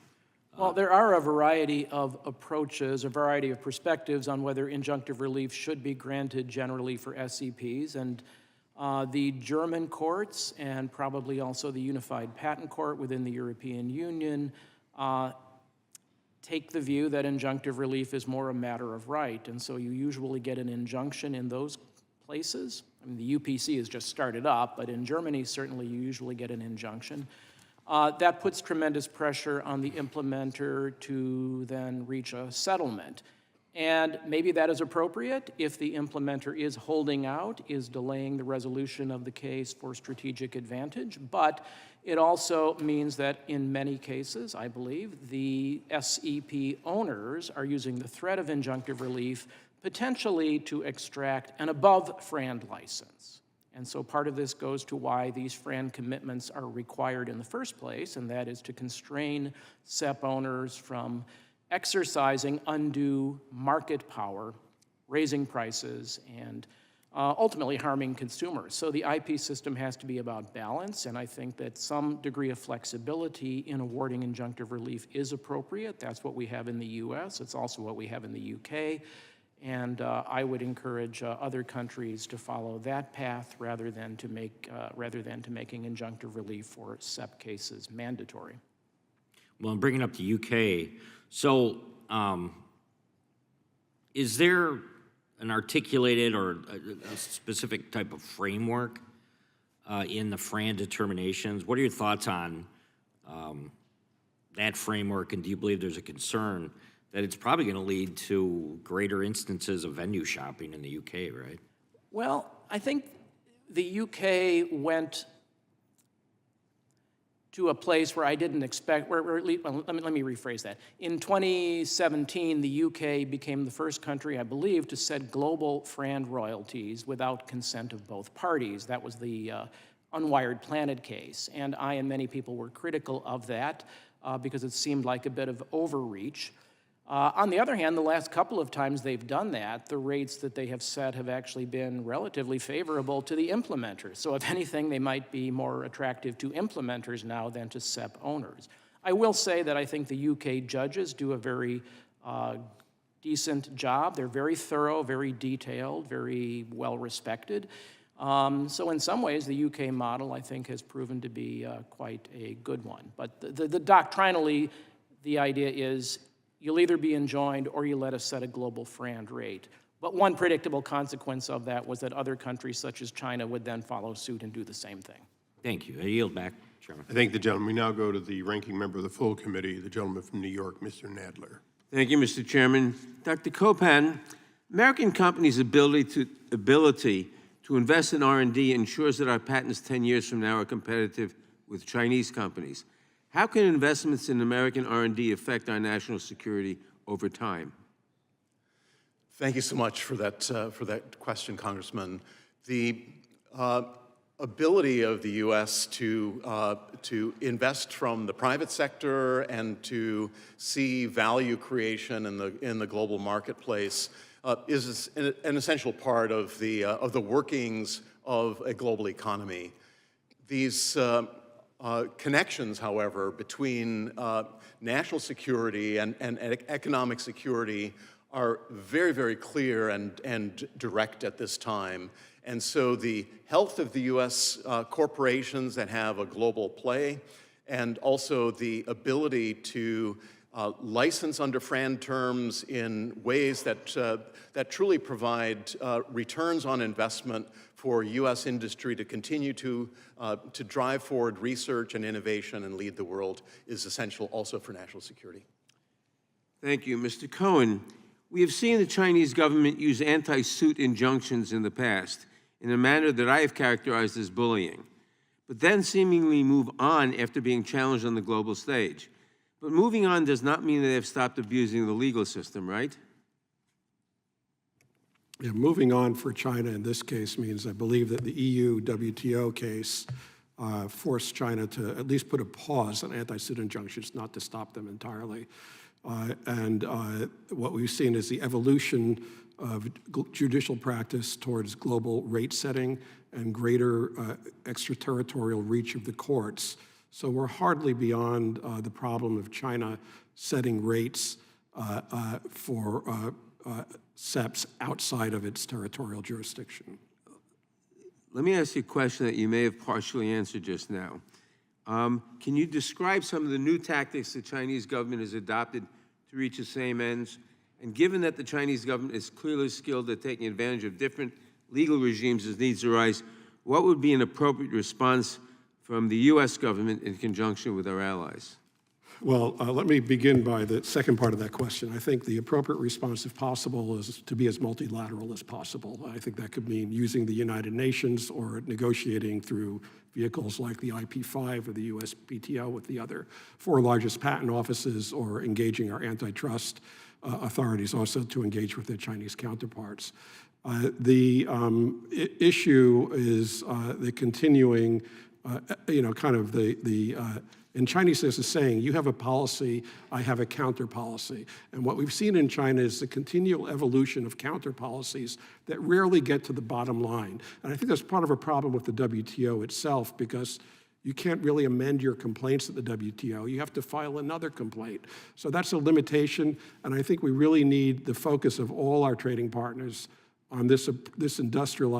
[SPEAKER 5] Well, there are a variety of approaches, a variety of perspectives on whether injunctive relief should be granted generally for SEPs, and the German courts and probably also the Unified Patent Court within the European Union take the view that injunctive relief is more a matter of right, and so you usually get an injunction in those places. I mean, the UPC has just started up, but in Germany, certainly you usually get an injunction. That puts tremendous pressure on the implementer to then reach a settlement. And maybe that is appropriate if the implementer is holding out, is delaying the resolution of the case for strategic advantage, but it also means that in many cases, I believe, the SEP owners are using the threat of injunctive relief potentially to extract an above-FRAND license. And so part of this goes to why these FRAND commitments are required in the first place, and that is to constrain SEP owners from exercising undue market power, raising prices, and ultimately harming consumers. So the IP system has to be about balance, and I think that some degree of flexibility in awarding injunctive relief is appropriate. That's what we have in the US. It's also what we have in the UK. And I would encourage other countries to follow that path rather than to making injunctive relief for SEP cases mandatory.
[SPEAKER 8] Well, I'm bringing up the UK. So, is there an articulated or a specific type of framework in the FRAND determinations? What are your thoughts on that framework, and do you believe there's a concern that it's probably going to lead to greater instances of venue shopping in the UK, right?
[SPEAKER 5] Well, I think the UK went to a place where I didn't expect, well, let me rephrase that. In 2017, the UK became the first country, I believe, to set global FRAND royalties without consent of both parties. That was the Unwired Planet case, and I and many people were critical of that because it seemed like a bit of overreach. On the other hand, the last couple of times they've done that, the rates that they have set have actually been relatively favorable to the implementers. So if anything, they might be more attractive to implementers now than to SEP owners. I will say that I think the UK judges do a very decent job. They're very thorough, very detailed, very well respected. So in some ways, the UK model, I think, has proven to be quite a good one. But the doctrinally, the idea is you'll either be enjoined or you let us set a global FRAND rate. But one predictable consequence of that was that other countries such as China would then follow suit and do the same thing.
[SPEAKER 8] Thank you. I yield back, Chairman.
[SPEAKER 1] I thank the gentleman. We now go to the ranking member of the full committee, the gentleman from New York, Mr. Nadler.
[SPEAKER 9] Thank you, Mr. Chairman. Dr. Copan, American companies' ability to invest in R&D ensures that our patents 10 years from now are competitive with Chinese companies. How can investments in American R&D affect our national security over time?
[SPEAKER 6] Thank you so much for that question, Congressman. The ability of the U.S. to invest from the private sector and to see value creation in the global marketplace is an essential part of the workings of a global economy. These connections, however, between national security and economic security are very, very clear and direct at this time. And so the health of the U.S. corporations that have a global play, and also the ability to license under FRAND terms in ways that truly provide returns on investment for U.S. industry to continue to drive forward research and innovation and lead the world is essential also for national security.
[SPEAKER 9] Thank you. Mr. Cohen, we have seen the Chinese government use anti-suit injunctions in the past in a manner that I have characterized as bullying, but then seemingly move on after being challenged on the global stage. But moving on does not mean that they have stopped abusing the legal system, right?
[SPEAKER 3] Yeah, moving on for China in this case means I believe that the EU WTO case forced China to at least put a pause on anti-suit injunctions, not to stop them entirely. What we've seen is the evolution of judicial practice towards global rate setting and greater extraterritorial reach of the courts. So we're hardly beyond the problem of China setting rates for SEPs outside of its territorial jurisdiction.
[SPEAKER 9] Let me ask you a question that you may have partially answered just now. Can you describe some of the new tactics the Chinese government has adopted to reach the same ends? And given that the Chinese government is clearly skilled at taking advantage of different legal regimes as needs arise, what would be an appropriate response from the U.S. government in conjunction with our allies?
[SPEAKER 3] Well, let me begin by the second part of that question. I think the appropriate response, if possible, is to be as multilateral as possible. I think that could mean using the United Nations or negotiating through vehicles like the IP5 or the USPTO with the other 4 largest patent offices, or engaging our antitrust authorities also to engage with their Chinese counterparts. The issue is the continuing, kind of in Chinese there's a saying, you have a policy, I have a counter policy. And what we've seen in China is the continual evolution of counter policies that rarely get to the bottom line. And I think that's part of a problem with the WTO itself, because you can't really amend your complaints at the WTO. You have to file another complaint. So that's a limitation, and I think we really need the focus of all our trading partners on this industrial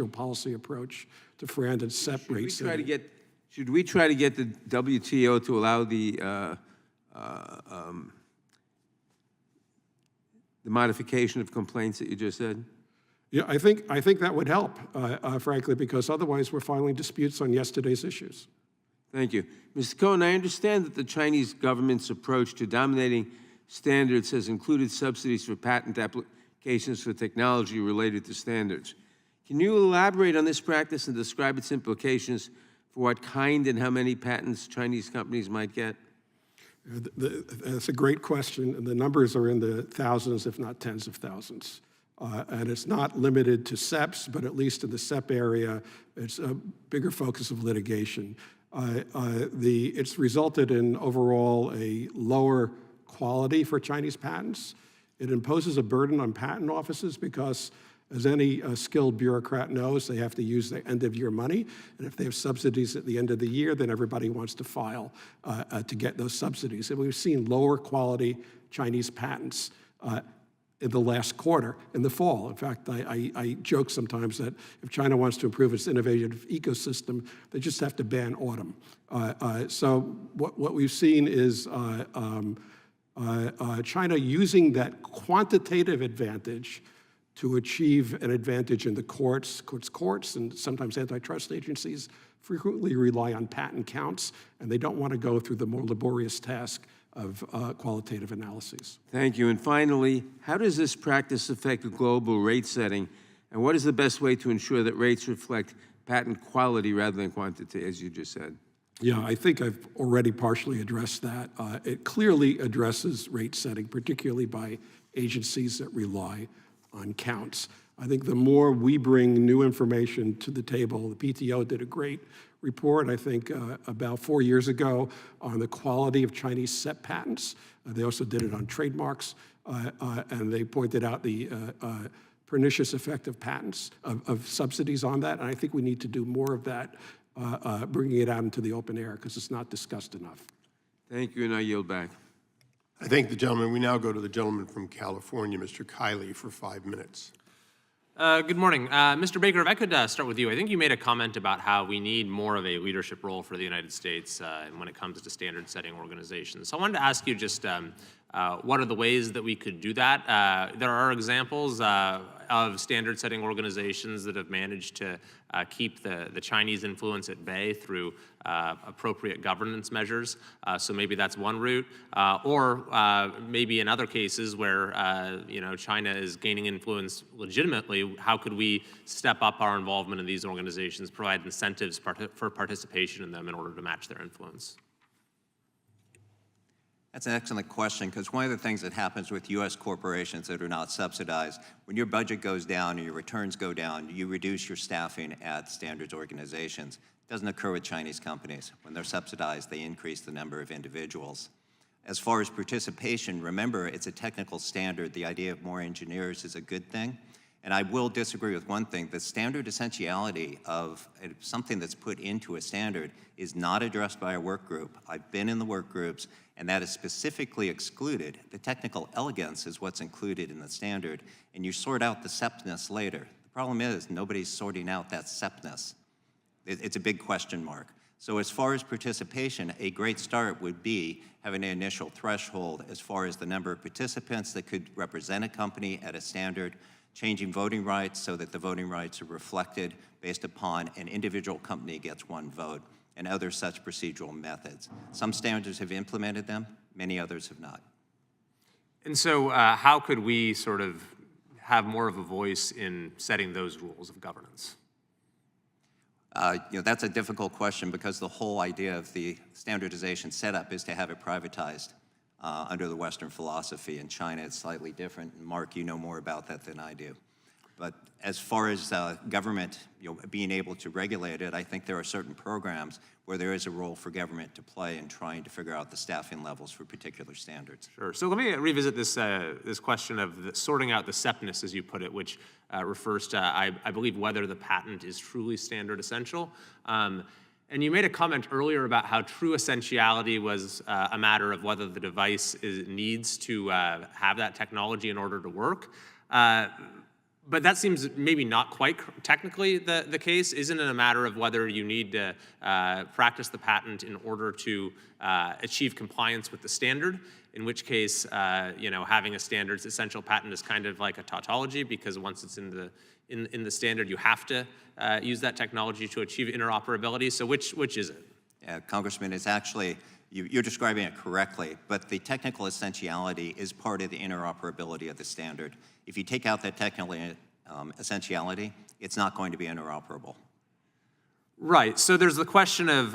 [SPEAKER 3] policy approach to FRAND and SEP rates.
[SPEAKER 9] Should we try to get the WTO to allow the modification of complaints that you just said?
[SPEAKER 3] Yeah, I think that would help, frankly, because otherwise we're filing disputes on yesterday's issues.
[SPEAKER 9] Thank you. Mr. Cohen, I understand that the Chinese government's approach to dominating standards has included subsidies for patent applications for technology related to standards. Can you elaborate on this practice and describe its implications for what kind and how many patents Chinese companies might get?
[SPEAKER 3] That's a great question, and the numbers are in the thousands, if not tens of thousands. And it's not limited to SEPs, but at least in the SEP area, it's a bigger focus of litigation. It's resulted in overall a lower quality for Chinese patents. It imposes a burden on patent offices because, as any skilled bureaucrat knows, they have to use their end-of-year money, and if they have subsidies at the end of the year, then everybody wants to file to get those subsidies. And we've seen lower quality Chinese patents in the last quarter, in the fall. In fact, I joke sometimes that if China wants to improve its innovative ecosystem, they just have to ban autumn. So what we've seen is China using that quantitative advantage to achieve an advantage in the courts, and sometimes antitrust agencies frequently rely on patent counts, and they don't want to go through the more laborious task of qualitative analyses.
[SPEAKER 9] Thank you. And finally, how does this practice affect global rate setting, and what is the best way to ensure that rates reflect patent quality rather than quantity, as you just said?
[SPEAKER 3] Yeah, I think I've already partially addressed that. It clearly addresses rate setting, particularly by agencies that rely on counts. I think the more we bring new information to the table, the PTO did a great report, I think, about 4 years ago on the quality of Chinese SEP patents. They also did it on trademarks, and they pointed out the pernicious effect of patents, of subsidies on that, and I think we need to do more of that, bringing it out into the open air, because it's not discussed enough.
[SPEAKER 9] Thank you, and I yield back.
[SPEAKER 1] I thank the gentleman. We now go to the gentleman from California, Mr. Kiley, for 5 minutes.
[SPEAKER 10] Good morning. Mr. Baker, if I could start with you. I think you made a comment about how we need more of a leadership role for the United States when it comes to standard-setting organizations. So I wanted to ask you just what are the ways that we could do that? There are examples of standard-setting organizations that have managed to keep the Chinese influence at bay through appropriate governance measures. So maybe that's one route. Or maybe in other cases where China is gaining influence legitimately, how could we step up our involvement in these organizations, provide incentives for participation in them in order to match their influence?
[SPEAKER 4] That's an excellent question, because one of the things that happens with U.S. corporations that are not subsidized, when your budget goes down and your returns go down, you reduce your staffing at standards organizations. It doesn't occur with Chinese companies. When they're subsidized, they increase the number of individuals. As far as participation, remember, it's a technical standard. The idea of more engineers is a good thing. And I will disagree with one thing. The standard essentiality of something that's put into a standard is not addressed by a work group. I've been in the work groups, and that is specifically excluded. The technical elegance is what's included in the standard, and you sort out the septness later. The problem is nobody's sorting out that septness. It's a big question mark. So as far as participation, a great start would be having an initial threshold as far as the number of participants that could represent a company at a standard, changing voting rights so that the voting rights are reflected based upon an individual company gets one vote, and other such procedural methods. Some standards have implemented them, many others have not.
[SPEAKER 10] And so how could we sort of have more of a voice in setting those rules of governance?
[SPEAKER 4] That's a difficult question, because the whole idea of the standardization setup is to have it privatized under the Western philosophy. In China, it's slightly different. And Mark, you know more about that than I do. But as far as government being able to regulate it, I think there are certain programs where there is a role for government to play in trying to figure out the staffing levels for particular standards.
[SPEAKER 10] Sure. So let me revisit this this question of sorting out the septness, as you put it, which refers to, I believe, whether the patent is truly standard essential. And you made a comment earlier about how true essentiality was a matter of whether the device needs to have that technology in order to work. But that seems maybe not quite technically the case. Isn't it a matter of whether you need to practice the patent in order to achieve compliance with the standard? In which case, having a standards essential patent is kind of like a tautology, because once it's in the standard, you have to use that technology to achieve interoperability. So which is it?
[SPEAKER 4] Yeah, Congressman, it's actually, you're describing it correctly, but the technical essentiality is part of the interoperability of the standard. If you take out that technical essentiality, it's not going to be interoperable.
[SPEAKER 10] Right. So there's the question of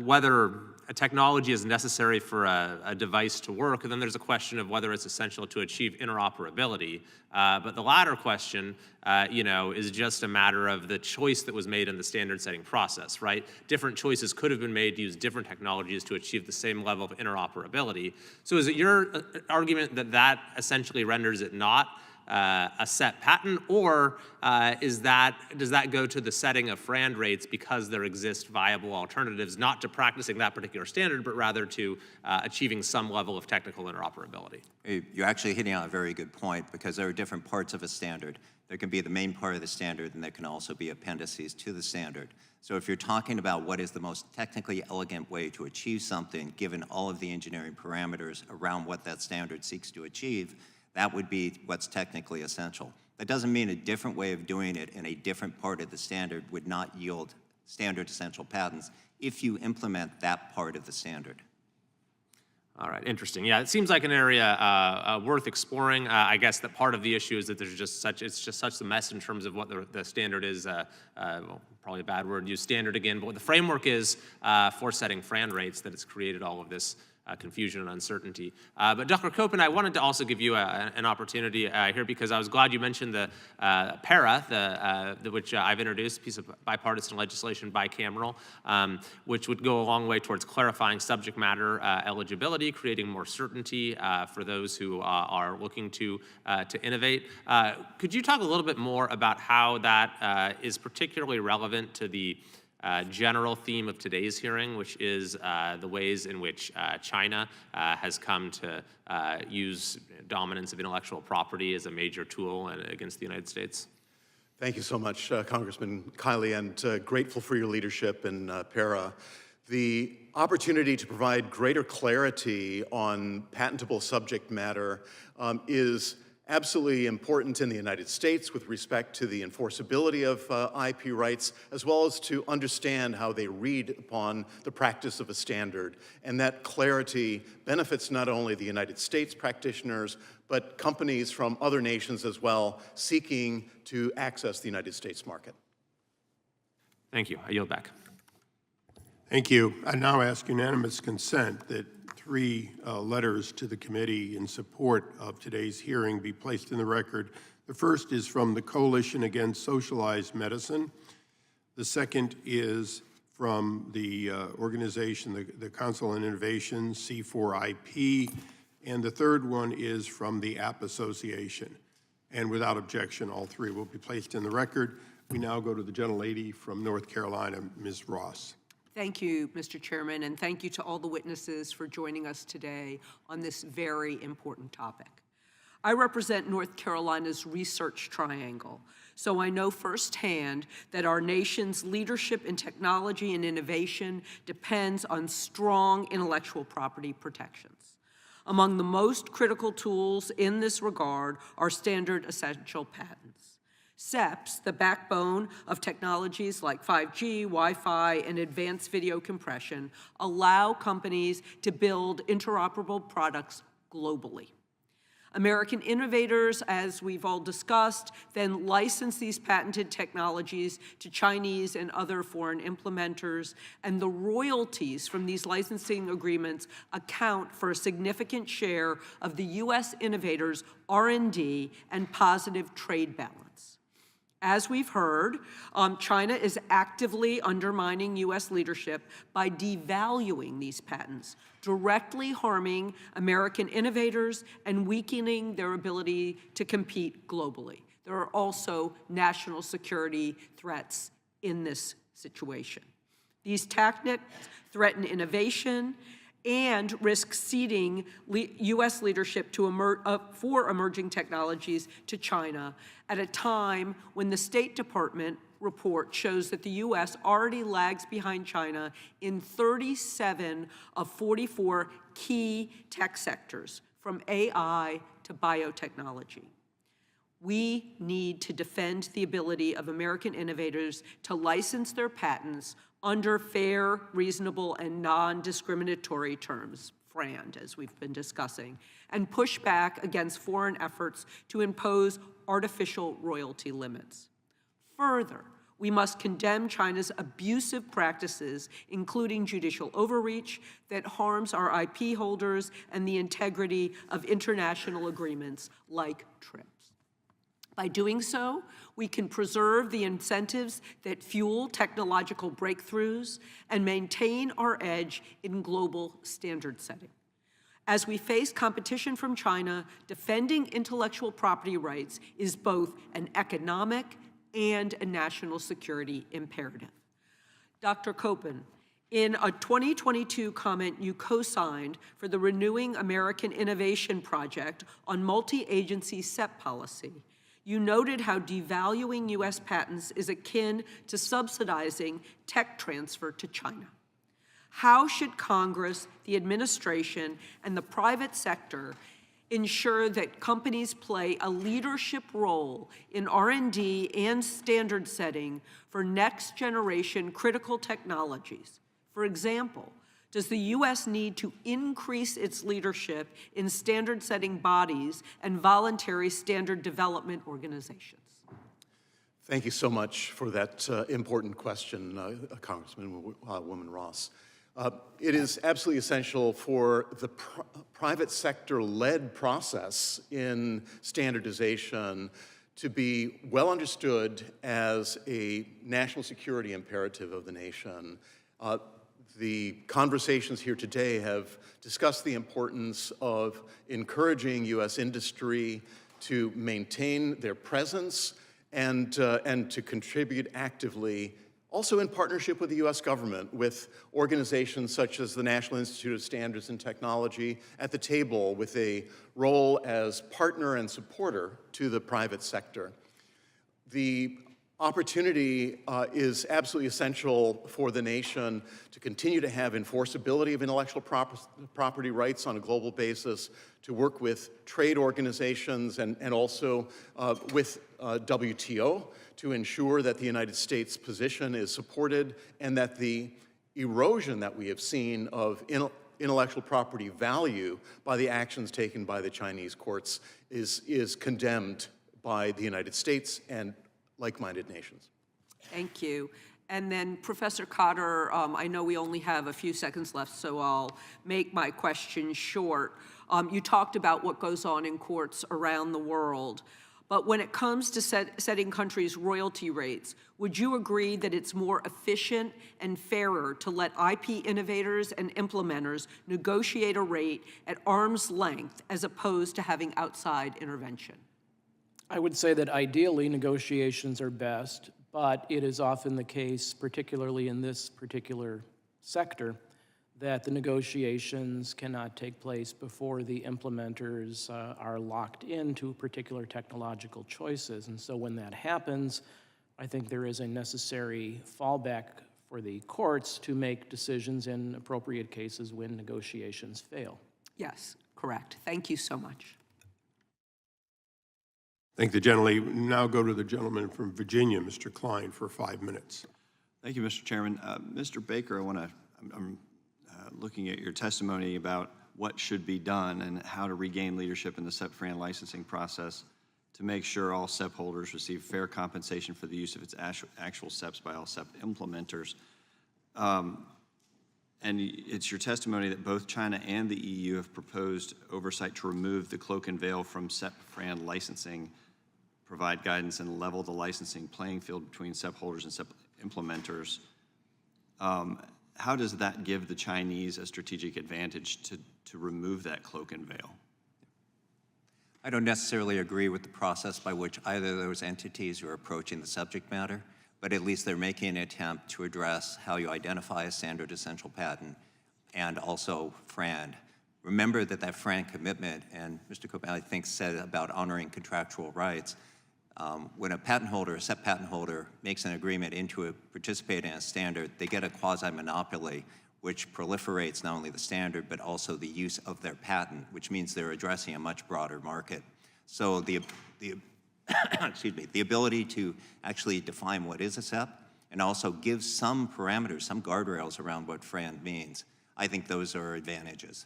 [SPEAKER 10] whether a technology is necessary for a device to work, and then there's a question of whether it's essential to achieve interoperability. But the latter question, is just a matter of the choice that was made in the standard setting process, right? Different choices could have been made to use different technologies to achieve the same level of interoperability. So is it your argument that that essentially renders it not a set patent, or does that go to the setting of FRAND rates because there exist viable alternatives, not to practicing that particular standard, but rather to achieving some level of technical interoperability?
[SPEAKER 4] You're actually hitting on a very good point, because there are different parts of a standard. There can be the main part of the standard, and there can also be appendices to the standard. So if you're talking about what is the most technically elegant way to achieve something, given all of the engineering parameters around what that standard seeks to achieve, that would be what's technically essential. That doesn't mean a different way of doing it in a different part of the standard would not yield standard essential patents if you implement that part of the standard.
[SPEAKER 10] All right, interesting. Yeah, it seems like an area worth exploring. I guess that part of the issue is that there's just such a mess in terms of what the standard is. Well, probably a bad word, use standard again, but what the framework is for setting FRAND rates, that it's created all of this confusion and uncertainty. But Dr. Copan, I wanted to also give you an opportunity here, because I was glad you mentioned the PARA, which I've introduced, a piece of bipartisan legislation, bicameral, which would go a long way towards clarifying subject matter eligibility, creating more certainty for those who are looking to innovate. Could you talk a little bit more about how that is particularly relevant to the general theme of today's hearing, which is the ways in which China has come to use dominance of intellectual property as a major tool against the United States?
[SPEAKER 6] Thank you so much, Congressman Kiley, and grateful for your leadership in PARA. The opportunity to provide greater clarity on patentable subject matter is absolutely important in the United States with respect to the enforceability of IP rights, as well as to understand how they read upon the practice of a standard. And that clarity benefits not only the United States practitioners, but companies from other nations as well, seeking to access the United States market.
[SPEAKER 10] Thank you. I yield back.
[SPEAKER 1] Thank you. I now ask unanimous consent that three letters to the committee in support of today's hearing be placed in the record. The first is from the Coalition Against Socialized Medicine. The second is from the organization, the Council on Innovation, C4IP, and the third one is from the App Association. And without objection, all three will be placed in the record. We now go to the gentlelady from North Carolina, Ms. Ross.
[SPEAKER 11] Thank you, Mr. Chairman, and thank you to all the witnesses for joining us today on this very important topic. I represent North Carolina's Research Triangle, so I know firsthand that our nation's leadership in technology and innovation depends on strong intellectual property protections. Among the most critical tools in this regard are standard essential patents. SEPs, the backbone of technologies like 5G, Wi-Fi, and advanced video compression, allow companies to build interoperable products globally. American innovators, as we've all discussed, then license these patented technologies to Chinese and other foreign implementers, and the royalties from these licensing agreements account for a significant share of the U.S. innovators' R&D and positive trade balance. As we've heard, China is actively undermining U.S. leadership by devaluing these patents, directly harming American innovators and weakening their ability to compete globally. There are also national security threats in this situation. These tactics threaten innovation and risk ceding U.S. leadership for emerging technologies to China at a time when the State Department report shows that the U.S. already lags behind China in 37 of 44 key tech sectors, from AI to biotechnology. We need to defend the ability of American innovators to license their patents under fair, reasonable, and non-discriminatory terms, FRAND, as we've been discussing, and push back against foreign efforts to impose artificial royalty limits. Further, we must condemn China's abusive practices, including judicial overreach, that harms our IP holders and the integrity of international agreements like TRIPS. By doing so, we can preserve the incentives that fuel technological breakthroughs and maintain our edge in global standard setting. As we face competition from China, defending intellectual property rights is both an economic and a national security imperative. Dr. Copan, in a 2022 comment you co-signed for the Renewing American Innovation Project on multi-agency SEP policy, you noted how devaluing U.S. patents is akin to subsidizing tech transfer to China. How should Congress, the administration, and the private sector ensure that companies play a leadership role in R&D and standard setting for next-generation critical technologies? For example, does the U.S. need to increase its leadership in standard-setting bodies and voluntary standard development organizations?
[SPEAKER 6] Thank you so much for that important question, Woman Ross. It is absolutely essential for the private sector-led process in standardization to be well understood as a national security imperative of the nation. The conversations here today have discussed the importance of encouraging U.S. industry to maintain their presence and to contribute actively, also in partnership with the U.S. government, with organizations such as the National Institute of Standards and Technology at the table with a role as partner and supporter to the private sector. The opportunity is absolutely essential for the nation to continue to have enforceability of intellectual property rights on a global basis, to work with trade organizations and also with WTO to ensure that the United States position is supported and that the erosion that we have seen of intellectual property value by the actions taken by the Chinese courts is condemned by the United States and like-minded nations.
[SPEAKER 11] Thank you. And then Professor Cotter, I know we only have a few seconds left, so I'll make my question short. You talked about what goes on in courts around the world, but when it comes to setting countries' royalty rates, would you agree that it's more efficient and fairer to let IP innovators and implementers negotiate a rate at arm's length as opposed to having outside intervention?
[SPEAKER 5] I would say that ideally negotiations are best, but it is often the case, particularly in this particular sector, that the negotiations cannot take place before the implementers are locked into particular technological choices. And so when that happens, I think there is a necessary fallback for the courts to make decisions in appropriate cases when negotiations fail.
[SPEAKER 11] Yes, correct. Thank you so much.
[SPEAKER 1] Thank the gentleman. Now go to the gentleman from Virginia, Mr. Klein, for 5 minutes.
[SPEAKER 12] Thank you, Mr. Chairman. Mr. Baker, I'm looking at your testimony about what should be done and how to regain leadership in the SEP-FRAN licensing process to make sure all SEP holders receive fair compensation for the use of its actual SEPs by all SEP implementers. And it's your testimony that both China and the EU have proposed oversight to remove the cloak and veil from SEP-FRAN licensing, provide guidance, and level the licensing playing field between SEP holders and SEP implementers. How does that give the Chinese a strategic advantage to remove that cloak and veil?
[SPEAKER 4] I don't necessarily agree with the process by which either of those entities are approaching the subject matter, but at least they're making an attempt to address how you identify a standard essential patent and also FRAND. Remember that FRAND commitment, and Mr. Copan, I think, said about honoring contractual rights. When a patent holder, a SEP patent holder, makes an agreement into participate in a standard, they get a quasi-monopoly, which proliferates not only the standard, but also the use of their patent, which means they're addressing a much broader market. So the excuse me, the ability to actually define what is a SEP and also give some parameters, some guardrails around what FRAND means, I think those are advantages.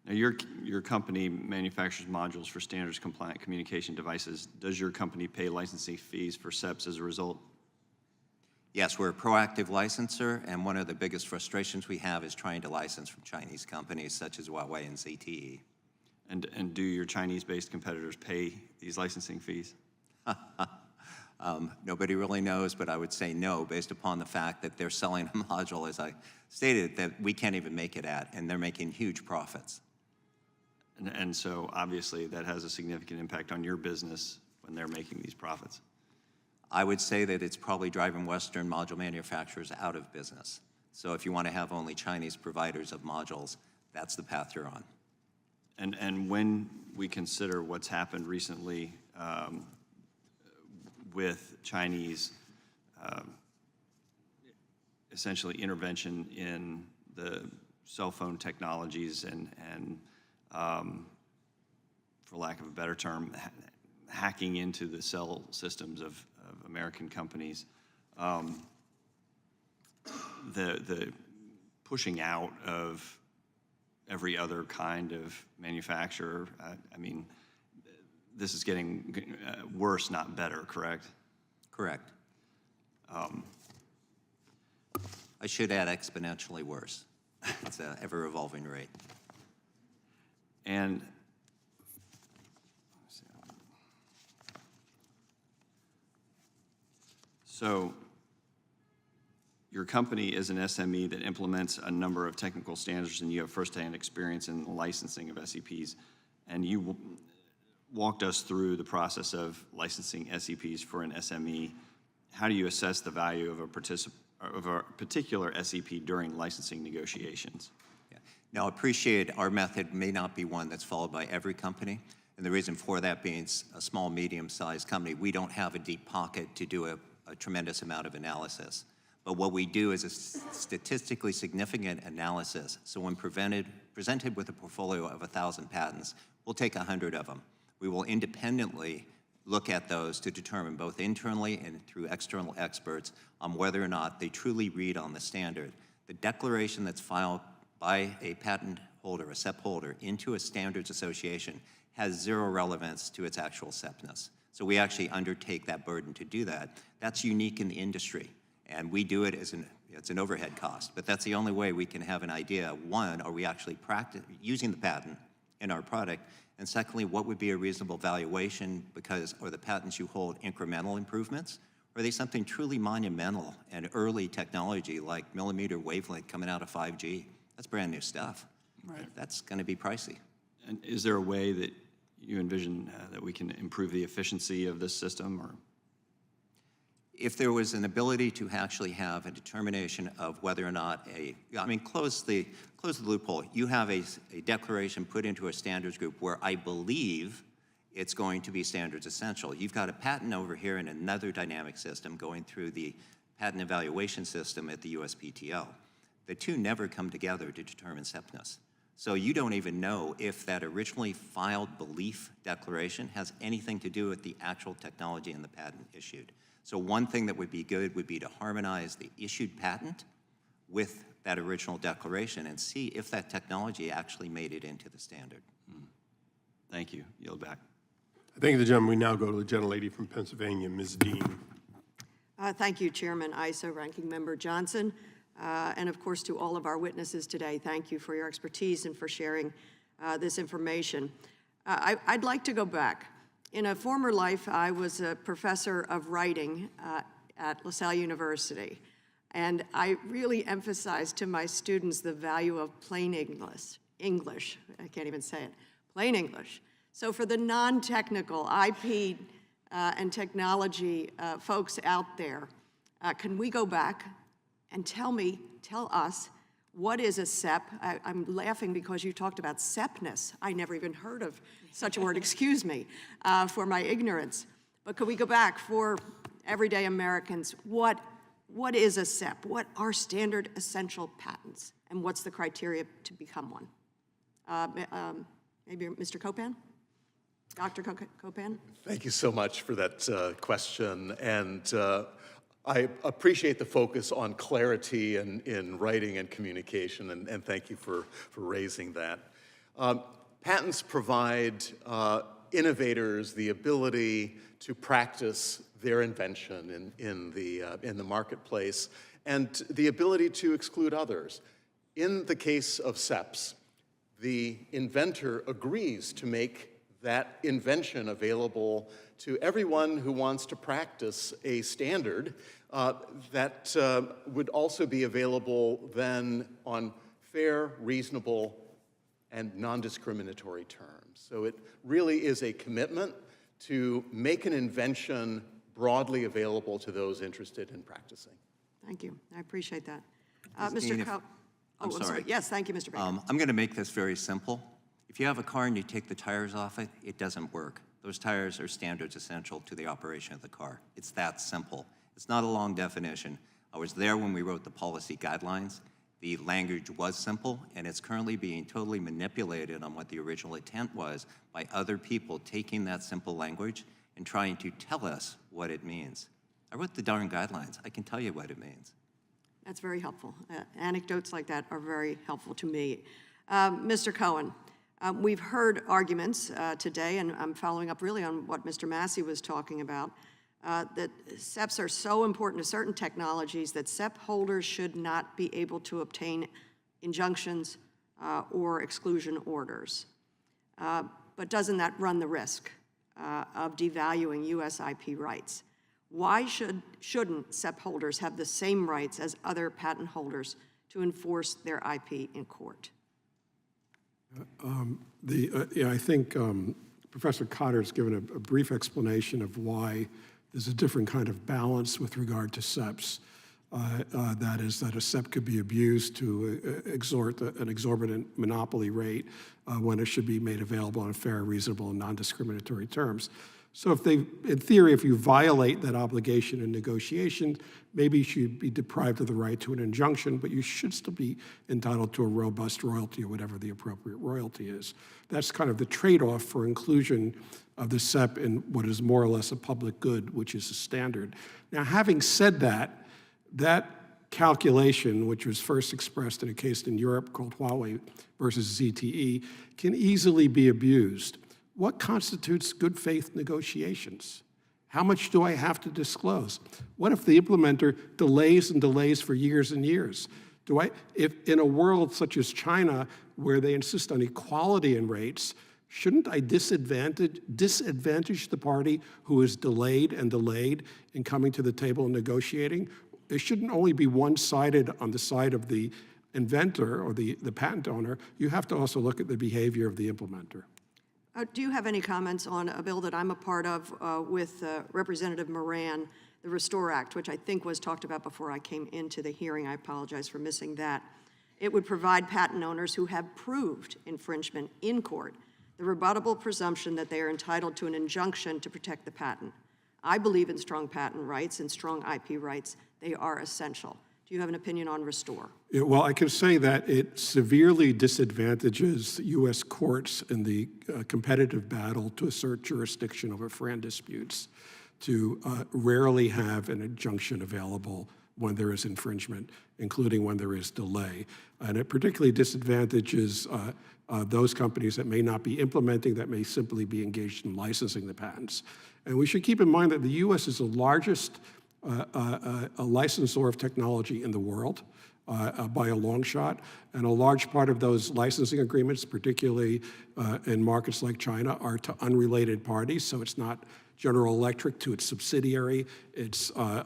[SPEAKER 12] Now, your company manufactures modules for standards-compliant communication devices. Does your company pay licensing fees for SEPs as a result?
[SPEAKER 4] Yes, we're a proactive licensor, and one of the biggest frustrations we have is trying to license from Chinese companies such as Huawei and ZTE.
[SPEAKER 12] And do your Chinese-based competitors pay these licensing fees?
[SPEAKER 4] Nobody really knows, but I would say no, based upon the fact that they're selling a module, as I stated, that we can't even make it at, and they're making huge profits.
[SPEAKER 12] And so, obviously, that has a significant impact on your business when they're making these profits.
[SPEAKER 4] I would say that it's probably driving Western module manufacturers out of business. So if you want to have only Chinese providers of modules, that's the path you're on.
[SPEAKER 12] And when we consider what's happened recently with Chinese essentially intervention in the cell phone technologies and for lack of a better term, hacking into the cell systems of American companies, the pushing out of every other kind of manufacturer, I mean, this is getting worse, not better, correct?
[SPEAKER 4] Correct. I should add exponentially worse. It's an ever-evolving rate.
[SPEAKER 12] And so your company is an SME that implements a number of technical standards, and you have firsthand experience in the licensing of SEPs. And you walked us through the process of licensing SEPs for an SME. How do you assess the value of a particular SEP during licensing negotiations?
[SPEAKER 4] Yeah. Now, appreciate our method may not be one that's followed by every company. And the reason for that being a small, medium-sized company, we don't have a deep pocket to do a tremendous amount of analysis. But what we do is a statistically significant analysis. So when presented with a portfolio of 1,000 patents, we'll take 100 of them. We will independently look at those to determine both internally and through external experts on whether or not they truly read on the standard. The declaration that's filed by a patent holder, a SEP holder, into a standards association has zero relevance to its actual SEPness. So we actually undertake that burden to do that. That's unique in the industry, and we do it as it's an overhead cost, but that's the only way we can have an idea. One, are we actually using the patent in our product? And secondly, what would be a reasonable valuation because are the patents you hold incremental improvements? Or are they something truly monumental and early technology like millimeter wavelength coming out of 5G? That's brand new stuff. Right. That's going to be pricey.
[SPEAKER 12] And is there a way that you envision that we can improve the efficiency of this system? Or
[SPEAKER 4] if there was an ability to actually have a determination of whether or not close the loophole. You have a declaration put into a standards group where I believe it's going to be standards essential. You've got a patent over here in another dynamic system going through the patent evaluation system at the USPTO. The two never come together to determine SEPness. So you don't even know if that originally filed belief declaration has anything to do with the actual technology in the patent issued. So one thing that would be good would be to harmonize the issued patent with that original declaration and see if that technology actually made it into the standard.
[SPEAKER 12] Thank you. Yield back.
[SPEAKER 1] Thank you, the gentleman. We now go to the gentlelady from Pennsylvania, Ms. Dean.
[SPEAKER 13] Thank you, Chairman Issa, Ranking Member Johnson, and of course to all of our witnesses today. Thank you for your expertise and for sharing this information. I'd like to go back. In a former life, I was a professor of writing at LaSalle University, and I really emphasized to my students the value of plain English. I can't even say it, plain English. So for the non-technical IP and technology folks out there, can we go back and tell us, what is a SEP? I'm laughing because you talked about SEPness. I never even heard of such a word, excuse me, for my ignorance. But could we go back for everyday Americans? What is a SEP? What are standard essential patents? And what's the criteria to become one? Maybe Mr. Copan? Dr. Copan?
[SPEAKER 6] Thank you so much for that question. And I appreciate the focus on clarity in writing and communication, and thank you for raising that. Patents provide innovators the ability to practice their invention in the marketplace and the ability to exclude others. In the case of SEPs, the inventor agrees to make that invention available to everyone who wants to practice a standard that would also be available then on fair, reasonable, and non-discriminatory terms. So it really is a commitment to make an invention broadly available to those interested in practicing.
[SPEAKER 13] Thank you. I appreciate that.
[SPEAKER 4] Ms. Dean,
[SPEAKER 13] I'm sorry. Yes, thank you, Mr. Baker.
[SPEAKER 4] I'm going to make this very simple. If you have a car and you take the tires off it, it doesn't work. Those tires are standards essential to the operation of the car. It's that simple. It's not a long definition. I was there when we wrote the policy guidelines. The language was simple, and it's currently being totally manipulated on what the original intent was by other people taking that simple language and trying to tell us what it means. I wrote the darn guidelines. I can tell you what it means.
[SPEAKER 13] That's very helpful. Anecdotes like that are very helpful to me. Mr. Cohen, we've heard arguments today, and I'm following up really on what Mr. Massey was talking about, that SEPs are so important to certain technologies that SEP holders should not be able to obtain injunctions or exclusion orders. But doesn't that run the risk of devaluing U.S. IP rights? Why shouldn't SEP holders have the same rights as other patent holders to enforce their IP in court?
[SPEAKER 3] I think Professor Cotter's given a brief explanation of why there's a different kind of balance with regard to SEPs. That is that a SEP could be abused to extort an exorbitant monopoly rate when it should be made available on fair, reasonable, and non-discriminatory terms. So in theory, if you violate that obligation in negotiation, maybe you should be deprived of the right to an injunction, but you should still be entitled to a robust royalty or whatever the appropriate royalty is. That's kind of the trade-off for inclusion of the SEP in what is more or less a public good, which is a standard. Now, having said that, that calculation, which was first expressed in a case in Europe called Huawei versus ZTE, can easily be abused. what constitutes good faith negotiations? How much do I have to disclose? What if the implementer delays and delays for years and years? If in a world such as China, where they insist on equality in rates, shouldn't I disadvantage the party who is delayed and delayed in coming to the table and negotiating? It shouldn't only be one-sided on the side of the inventor or the patent owner. You have to also look at the behavior of the implementer.
[SPEAKER 13] Do you have any comments on a bill that I'm a part of with Representative Moran, the Restore Act, which I think was talked about before I came into the hearing? I apologize for missing that. It would provide patent owners who have proved infringement in court the rebuttable presumption that they are entitled to an injunction to protect the patent. I believe in strong patent rights and strong IP rights. They are essential. Do you have an opinion on Restore?
[SPEAKER 3] Yeah, well, I can say that it severely disadvantages U.S. courts in the competitive battle to assert jurisdiction over FRAND disputes, to rarely have an injunction available when there is infringement, including when there is delay. And it particularly disadvantages those companies that may not be implementing, that may simply be engaged in licensing the patents. And we should keep in mind that the U.S. is the largest a licensor of technology in the world by a long shot, and a large part of those licensing agreements, particularly in markets like China, are to unrelated parties. So it's not General Electric to its subsidiary, it's a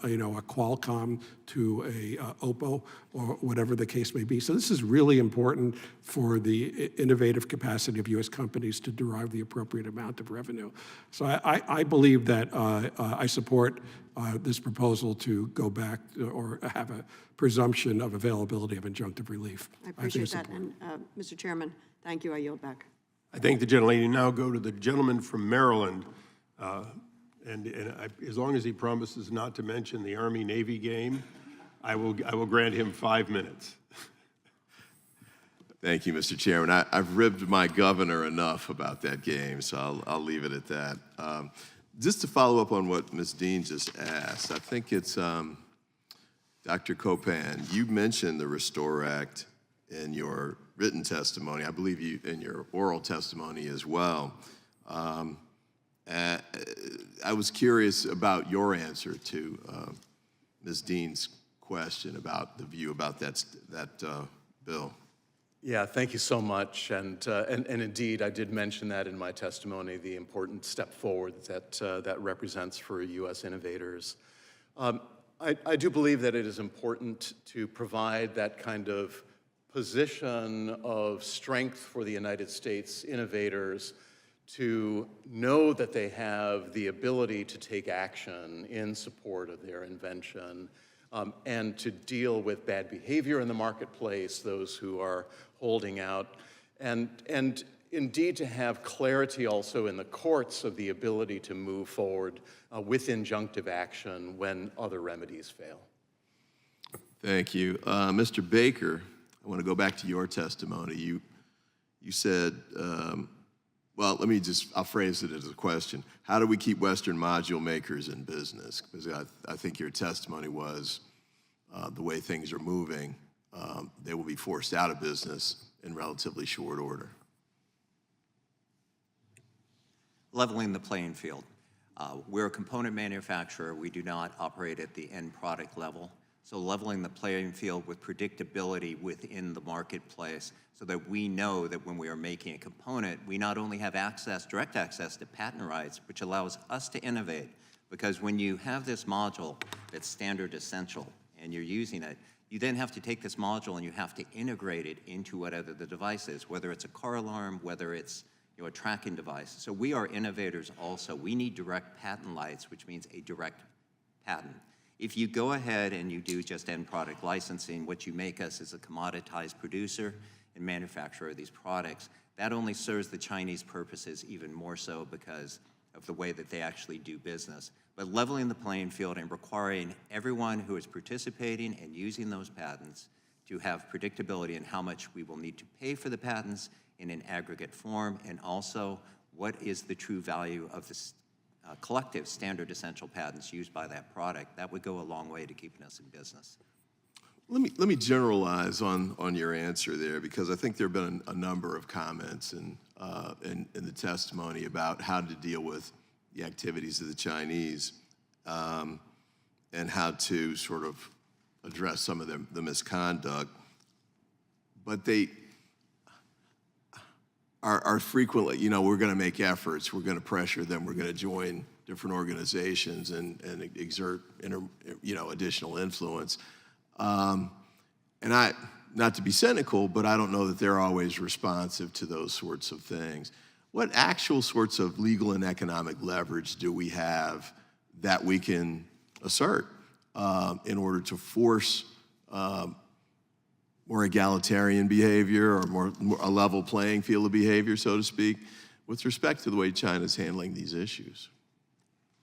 [SPEAKER 3] Qualcomm to a Oppo, or whatever the case may be. So this is really important for the innovative capacity of U.S. companies to derive the appropriate amount of revenue. So I believe that I support this proposal to go back or have a presumption of availability of injunctive relief.
[SPEAKER 13] I appreciate that. And Mr. Chairman, thank you. I yield back.
[SPEAKER 1] I thank the gentlelady. Now go to the gentleman from Maryland. As long as he promises not to mention the Army-Navy game, I will grant him 5 minutes.
[SPEAKER 14] Thank you, Mr. Chairman. I've ribbed my governor enough about that game, so I'll leave it at that. Just to follow up on what Ms. Dean just asked, I think it's Dr. Copan, you mentioned the Restore Act in your written testimony. I believe you in your oral testimony as well. I was curious about your answer to Ms. Dean's question about the view about that bill.
[SPEAKER 6] Yeah, thank you so much. And indeed, I did mention that in my testimony, the important step forward that represents for U.S. innovators. I do believe that it is important to provide that kind of position of strength for the United States innovators to know that they have the ability to take action in support of their invention and to deal with bad behavior in the marketplace, those who are holding out, and indeed to have clarity also in the courts of the ability to move forward with injunctive action when other remedies fail.
[SPEAKER 14] Thank you. Mr. Baker, I want to go back to your testimony. You said, well, I'll phrase it as a question. How do we keep Western module makers in business? Because I think your testimony was the way things are moving, they will be forced out of business in relatively short order.
[SPEAKER 4] Leveling the playing field. We're a component manufacturer. We do not operate at the end product level. So leveling the playing field with predictability within the marketplace so that we know that when we are making a component, we not only have direct access to patent rights, which allows us to innovate. Because when you have this module that's standard essential and you're using it, you then have to take this module and you have to integrate it into whatever the device is, whether it's a car alarm, whether it's a tracking device. So we are innovators also. We need direct patent rights, which means a direct patent. If you go ahead and you do just end product licensing, what you make us is a commoditized producer and manufacturer of these products. That only serves the Chinese purposes even more so because of the way that they actually do business. But leveling the playing field and requiring everyone who is participating and using those patents to have predictability in how much we will need to pay for the patents in an aggregate form, and also what is the true value of the collective standard essential patents used by that product. That would go a long way to keeping us in business.
[SPEAKER 14] Let me generalize on your answer there, because I think there have been a number of comments in the testimony about how to deal with the activities of the Chinese and how to sort of address some of the misconduct. But they are frequently, you know, we're going to make efforts, we're going to pressure them, we're going to join different organizations and exert additional influence. And not to be cynical, but I don't know that they're always responsive to those sorts of things. What actual sorts of legal and economic leverage do we have that we can assert in order to force more egalitarian behavior, or more a level playing field of behavior, so to speak, with respect to the way China's handling these issues?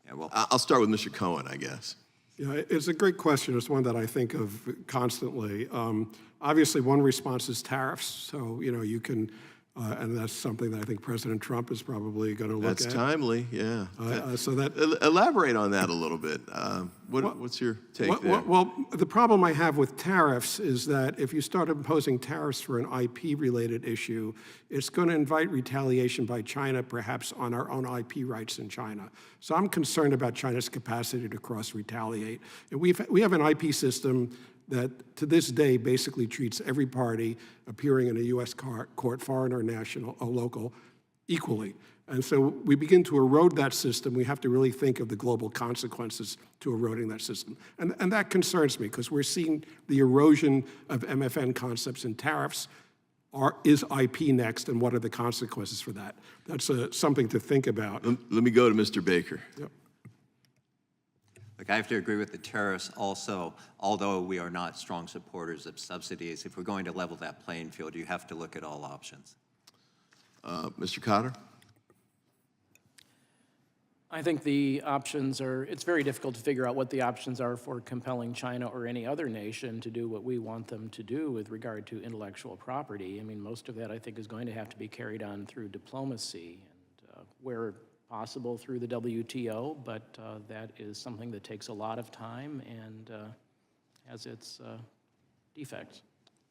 [SPEAKER 4] Yeah, well,
[SPEAKER 14] I'll start with Mr. Cohen, I guess.
[SPEAKER 3] Yeah, it's a great question. It's one that I think of constantly. Obviously, one response is tariffs. So, you know, you can, and that's something that I think President Trump is probably going to look at.
[SPEAKER 14] That's timely, yeah.
[SPEAKER 3] So that
[SPEAKER 14] Elaborate on that a little bit. What's your take there?
[SPEAKER 3] Well, the problem I have with tariffs is that if you start imposing tariffs for an IP-related issue, it's going to invite retaliation by China, perhaps on our own IP rights in China. So I'm concerned about China's capacity to cross-retaliate. And we have an IP system that, to this day, basically treats every party appearing in a U.S. court, foreign or national or local, equally. And so we begin to erode that system. We have to really think of the global consequences to eroding that system. And that concerns me, because we're seeing the erosion of MFN concepts and tariffs. Is IP next, and what are the consequences for that? That's something to think about.
[SPEAKER 14] Let me go to Mr. Baker.
[SPEAKER 3] Yep.
[SPEAKER 4] Look, I have to agree with the tariffs also, although we are not strong supporters of subsidies. If we're going to level that playing field, you have to look at all options.
[SPEAKER 14] Mr. Cotter?
[SPEAKER 5] I think the options are, it's very difficult to figure out what the options are for compelling China or any other nation to do what we want them to do with regard to intellectual property. I mean, most of that, I think, is going to have to be carried on through diplomacy and where possible through the WTO, but that is something that takes a lot of time and has its defects.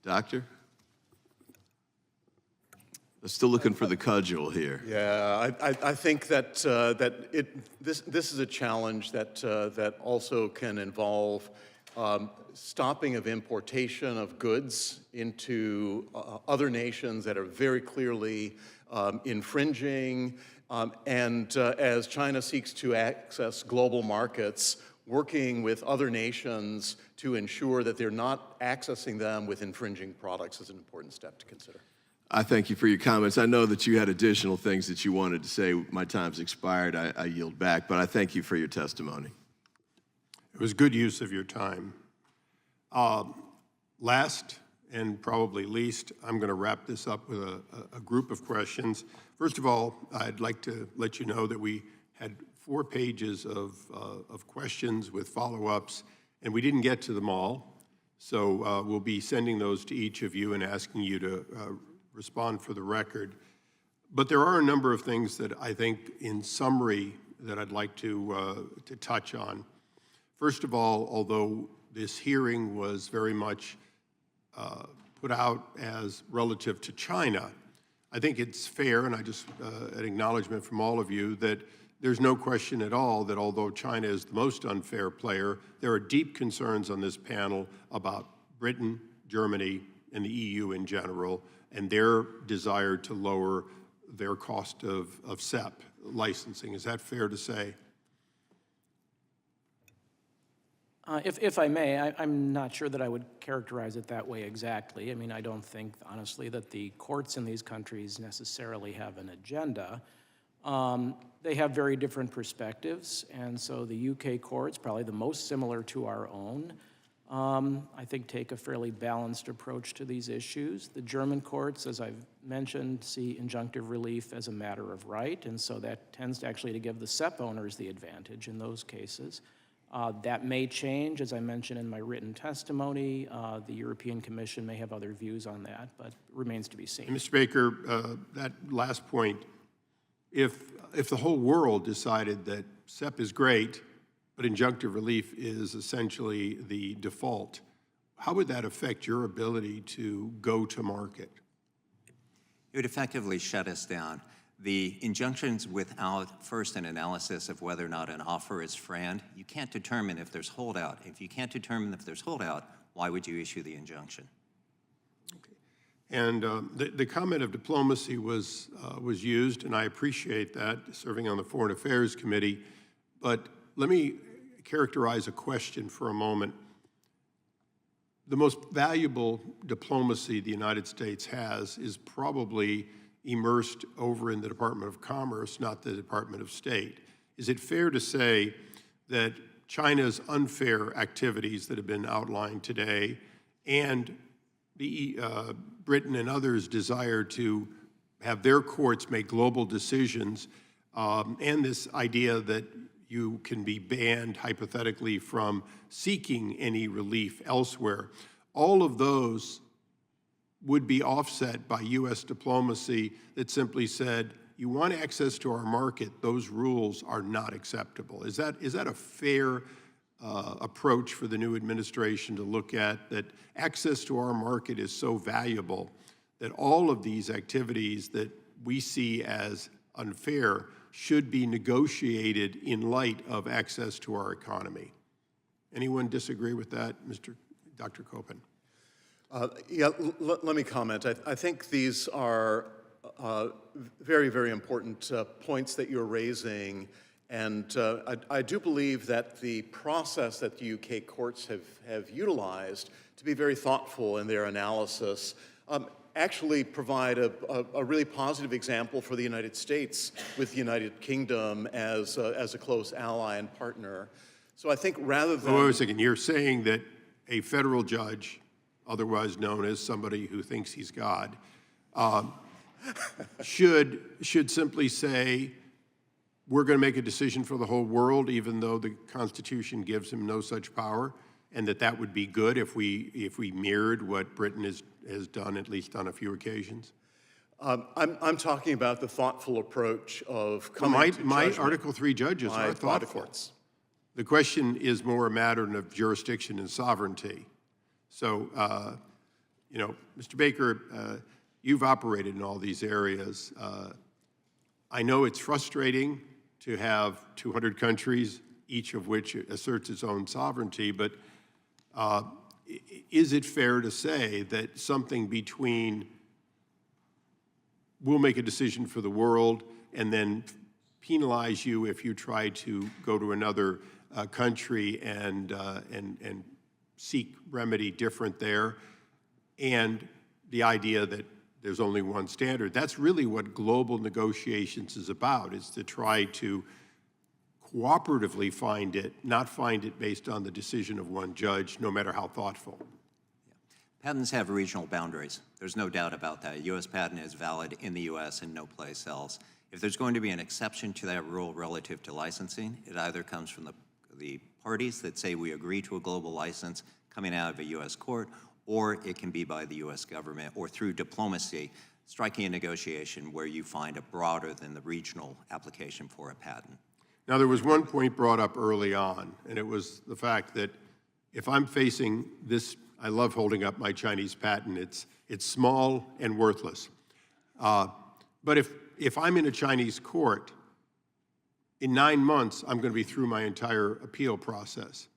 [SPEAKER 14] Doctor? I'm still looking for the cudgel here.
[SPEAKER 6] Yeah, I think that this is a challenge that also can involve stopping of importation of goods into other nations that are very clearly infringing, and as China seeks to access global markets, working with other nations to ensure that they're not accessing them with infringing products is an important step to consider.
[SPEAKER 14] I thank you for your comments. I know that you had additional things that you wanted to say. My time's expired. I yield back, but I thank you for your testimony.
[SPEAKER 1] It was good use of your time. Last and probably least, I'm going to wrap this up with a group of questions. First of all, I'd like to let you know that we had 4 pages of questions with follow-ups, and we didn't get to them all. So we'll be sending those to each of you and asking you to respond for the record. But there are a number of things that I think, in summary, that I'd like to touch on. First of all, although this hearing was very much put out as relative to China, I think it's fair, and I just an acknowledgement from all of you, that there's no question at all that although China is the most unfair player, there are deep concerns on this panel about Britain, Germany, and the EU in general, and their desire to lower their cost of CEP licensing. Is that fair to say?
[SPEAKER 5] If I may, I'm not sure that I would characterize it that way exactly. I mean, I don't think, honestly, that the courts in these countries necessarily have an agenda. They have very different perspectives, and so the UK courts, probably the most similar to our own, I think take a fairly balanced approach to these issues. The German courts, as I've mentioned, see injunctive relief as a matter of right, and so that tends actually to give the CEP owners the advantage in those cases. That may change, as I mentioned in my written testimony. The European Commission may have other views on that, but remains to be seen.
[SPEAKER 1] Mr. Baker, that last point, if the whole world decided that CEP is great, but injunctive relief is essentially the default, how would that affect your ability to go to market?
[SPEAKER 4] It would effectively shut us down. The injunctions without first an analysis of whether or not an offer is FRAND, you can't determine if there's holdout. If you can't determine if there's holdout, why would you issue the injunction?
[SPEAKER 1] And the comment of diplomacy was used, and I appreciate that, serving on the Foreign Affairs Committee. But let me characterize a question for a moment. The most valuable diplomacy the United States has is probably immersed over in the Department of Commerce, not the Department of State. Is it fair to say that China's unfair activities that have been outlined today and the Britain and others' desire to have their courts make global decisions, and this idea that you can be banned hypothetically from seeking any relief elsewhere, all of those would be offset by U.S. diplomacy that simply said, you want access to our market, those rules are not acceptable. Is that a fair approach for the new administration to look at, that access to our market is so valuable that all of these activities that we see as unfair should be negotiated in light of access to our economy? Anyone disagree with that, Dr. Copan?
[SPEAKER 6] Yeah, let me comment. I think these are very, very important points that you're raising. And I do believe that the process that the UK courts have utilized to be very thoughtful in their analysis actually provide a really positive example for the United States with the United Kingdom as a close ally and partner. So I think rather than—
[SPEAKER 1] Wait a second, you're saying that a federal judge, otherwise known as somebody who thinks he's God, should simply say, we're going to make a decision for the whole world, even though the Constitution gives him no such power, and that would be good if we mirrored what Britain has done, at least on a few occasions?
[SPEAKER 6] I'm talking about the thoughtful approach of coming to
[SPEAKER 1] my
[SPEAKER 6] judgment
[SPEAKER 1] Article III judges
[SPEAKER 6] by
[SPEAKER 1] are thoughtful.
[SPEAKER 6] courts.
[SPEAKER 1] The question is more a matter of jurisdiction and sovereignty. So, Mr. Baker, you've operated in all these areas. I know it's frustrating to have 200 countries, each of which asserts its own sovereignty, but is it fair to say that something between we'll make a decision for the world and then penalize you if you try to go to another country and seek remedy different there, and the idea that there's only one standard? That's really what global negotiations is about, is to try to cooperatively find it, not find it based on the decision of one judge, no matter how thoughtful.
[SPEAKER 4] Patents have regional boundaries. There's no doubt about that. A U.S. patent is valid in the U.S. and no place else. If there's going to be an exception to that rule relative to licensing, it either comes from the parties that say we agree to a global license coming out of a U.S. court, or it can be by the U.S. government, or through diplomacy, striking a negotiation where you find a broader than the regional application for a patent.
[SPEAKER 1] Now, there was one point brought up early on, and it was the fact that if I'm facing this, I love holding up my Chinese patent, it's small and worthless. But if I'm in a Chinese court, in 9 months, I'm going to be through my entire appeal process.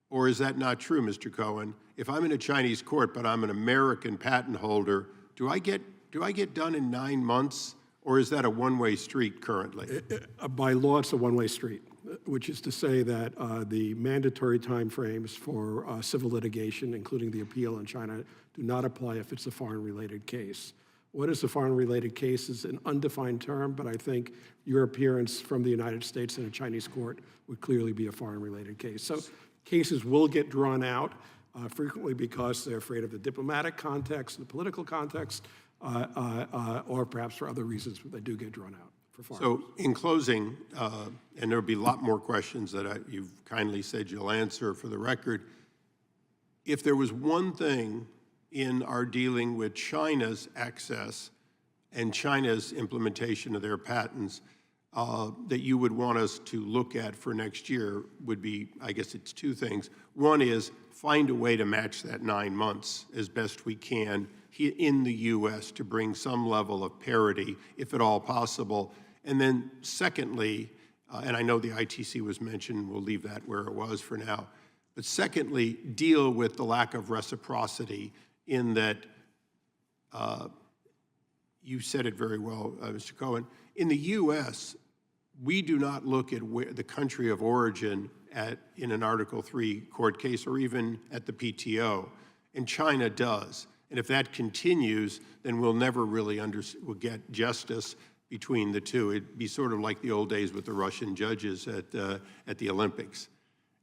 [SPEAKER 1] Or is that not true, Mr. Cohen? If I'm in a Chinese court, but I'm an American patent holder, do I get done in 9 months, or is that a one-way street currently?
[SPEAKER 3] By law, it's a one-way street, which is to say that the mandatory timeframes for civil litigation, including the appeal in China, do not apply if it's a foreign-related case. What is a foreign-related case is an undefined term, but I think your appearance from the United States in a Chinese court would clearly be a foreign-related case. So cases will get drawn out, frequently because they're afraid of the diplomatic context, the political context, or perhaps for other reasons, but they do get drawn out for foreign.
[SPEAKER 1] So in closing, and there'll be a lot more questions that you've kindly said you'll answer for the record, if there was one thing in our dealing with China's access and China's implementation of their patents that you would want us to look at for next year would be, I guess it's two things. One is find a way to match that 9 months as best we can in the U.S. to bring some level of parity, if at all possible. And then secondly, and I know the ITC was mentioned, we'll leave that where it was for now, but secondly, deal with the lack of reciprocity in that, you said it very well, Mr. Cohen, in the U.S., we do not look at the country of origin in an Article III court case or even at the PTO, and China does. And if that continues, then we'll never really we'll get justice between the two. It'd be sort of like the old days with the Russian judges at the Olympics.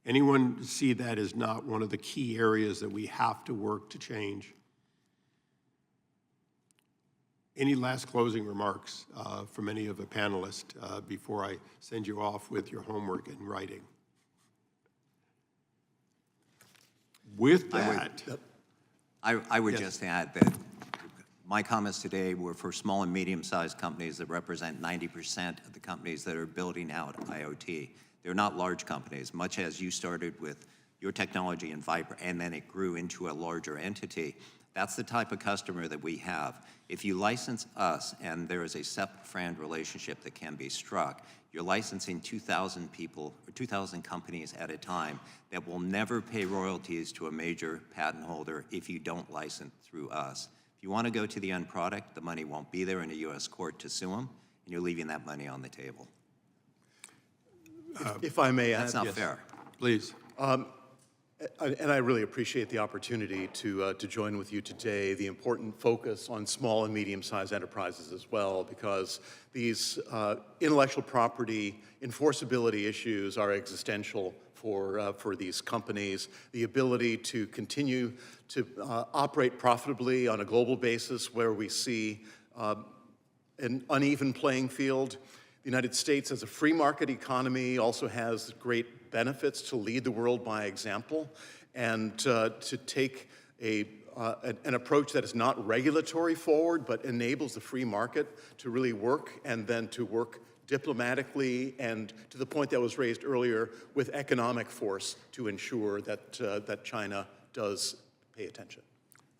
[SPEAKER 1] Anyone see that as not one of the key areas that we have to work to change? Any last closing remarks from any of the panelists before I send you off with your homework in writing? With that,
[SPEAKER 4] I would
[SPEAKER 1] yes.
[SPEAKER 4] just add that my comments today were for small and medium-sized companies that represent 90% of the companies that are building out IoT. They're not large companies, much as you started with your technology in Viper, and then it grew into a larger entity. That's the type of customer that we have. If you license us and there is a SEP-FRAND relationship that can be struck, you're licensing 2,000 people or 2,000 companies at a time that will never pay royalties to a major patent holder if you don't license through us. If you want to go to the end product, the money won't be there in a U.S. court to sue them, and you're leaving that money on the table.
[SPEAKER 6] If I may add.
[SPEAKER 4] That's not fair.
[SPEAKER 1] please.
[SPEAKER 6] And I really appreciate the opportunity to join with you today, the important focus on small and medium-sized enterprises as well, because these intellectual property enforceability issues are existential for these companies. The ability to continue to operate profitably on a global basis where we see an uneven playing field. The United States, as a free market economy, also has great benefits to lead the world by example and to take an approach that is not regulatory forward, but enables the free market to really work, and then to work diplomatically and, to the point that was raised earlier, with economic force to ensure that China does pay attention.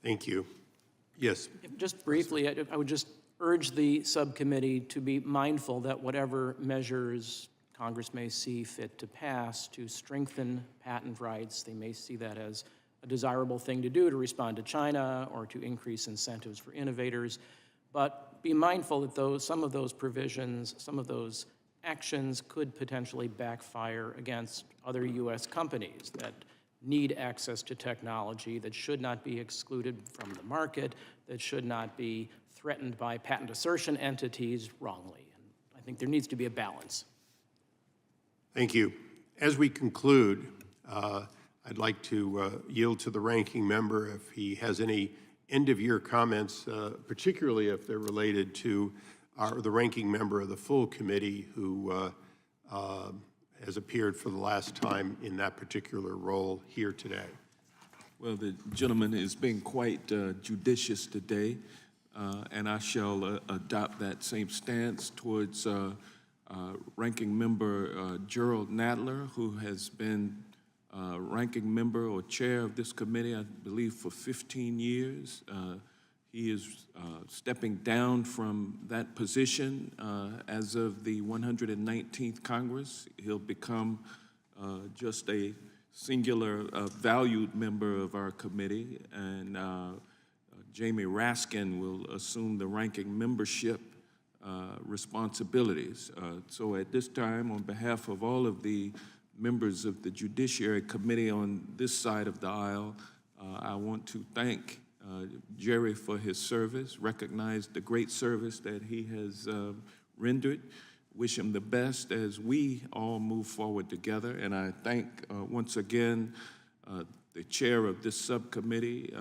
[SPEAKER 1] Thank you. Yes.
[SPEAKER 5] Just briefly, I would just urge the subcommittee to be mindful that whatever measures Congress may see fit to pass to strengthen patent rights, they may see that as a desirable thing to do to respond to China or to increase incentives for innovators. But be mindful that some of those provisions, some of those actions could potentially backfire against other U.S. companies that need access to technology, that should not be excluded from the market, that should not be threatened by patent assertion entities wrongly. And I think there needs to be a balance.
[SPEAKER 1] Thank you. As we conclude, I'd like to yield to the ranking member if he has any end-of-year comments, particularly if they're related to the ranking member of the full committee who has appeared for the last time in that particular role here today.
[SPEAKER 2] Well, the gentleman is being quite judicious today, and I shall adopt that same stance towards Ranking Member Gerald Nadler, who has been ranking member or chair of this committee, I believe, for 15 years. He is stepping down from that position as of the 119th Congress. He'll become just a singular valued member of our committee, and Jamie Raskin will assume the ranking membership responsibilities. So at this time, on behalf of all of the members of the Judiciary Committee on this side of the aisle, I want to thank Jerry for his service, recognize the great service that he has rendered, wish him the best as we all move forward together. And I thank once again the chair of this subcommittee,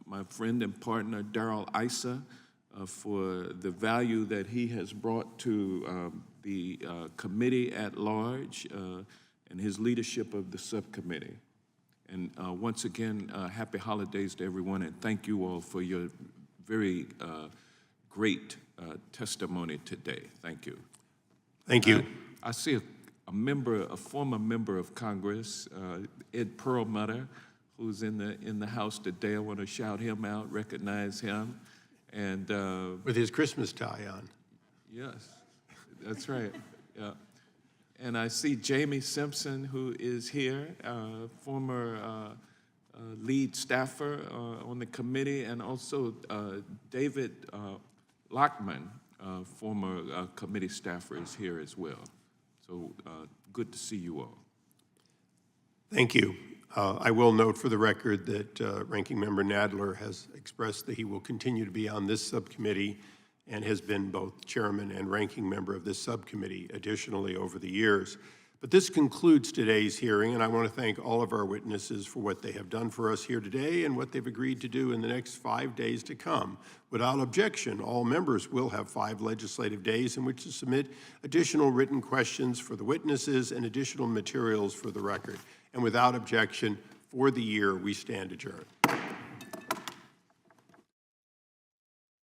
[SPEAKER 2] my friend and partner, Darrell, Issa, for the value that he has brought to the committee at large and his leadership of the subcommittee. And once again, happy holidays to everyone, and thank you all for your very great testimony today. Thank you.
[SPEAKER 1] Thank you.
[SPEAKER 2] I see a former member of Congress, Ed Perlmutter, who's in the house today. I want to shout him out, recognize him. And
[SPEAKER 1] With his Christmas tie on.
[SPEAKER 2] yes, that's right. Yeah. And I see Jamie Simpson, who is here, former lead staffer on the committee, and also David Lockman, former committee staffer, is here as well. So good to see you all.
[SPEAKER 1] Thank you. I will note for the record that Ranking Member Nadler has expressed that he will continue to be on this subcommittee and has been both chairman and ranking member of this subcommittee additionally over the years. But this concludes today's hearing, and I want to thank all of our witnesses for what they have done for us here today and what they've agreed to do in the next 5 days to come. Without objection, all members will have 5 legislative days in which to submit additional written questions for the witnesses and additional materials for the record. And without objection, for the year, we stand adjourned.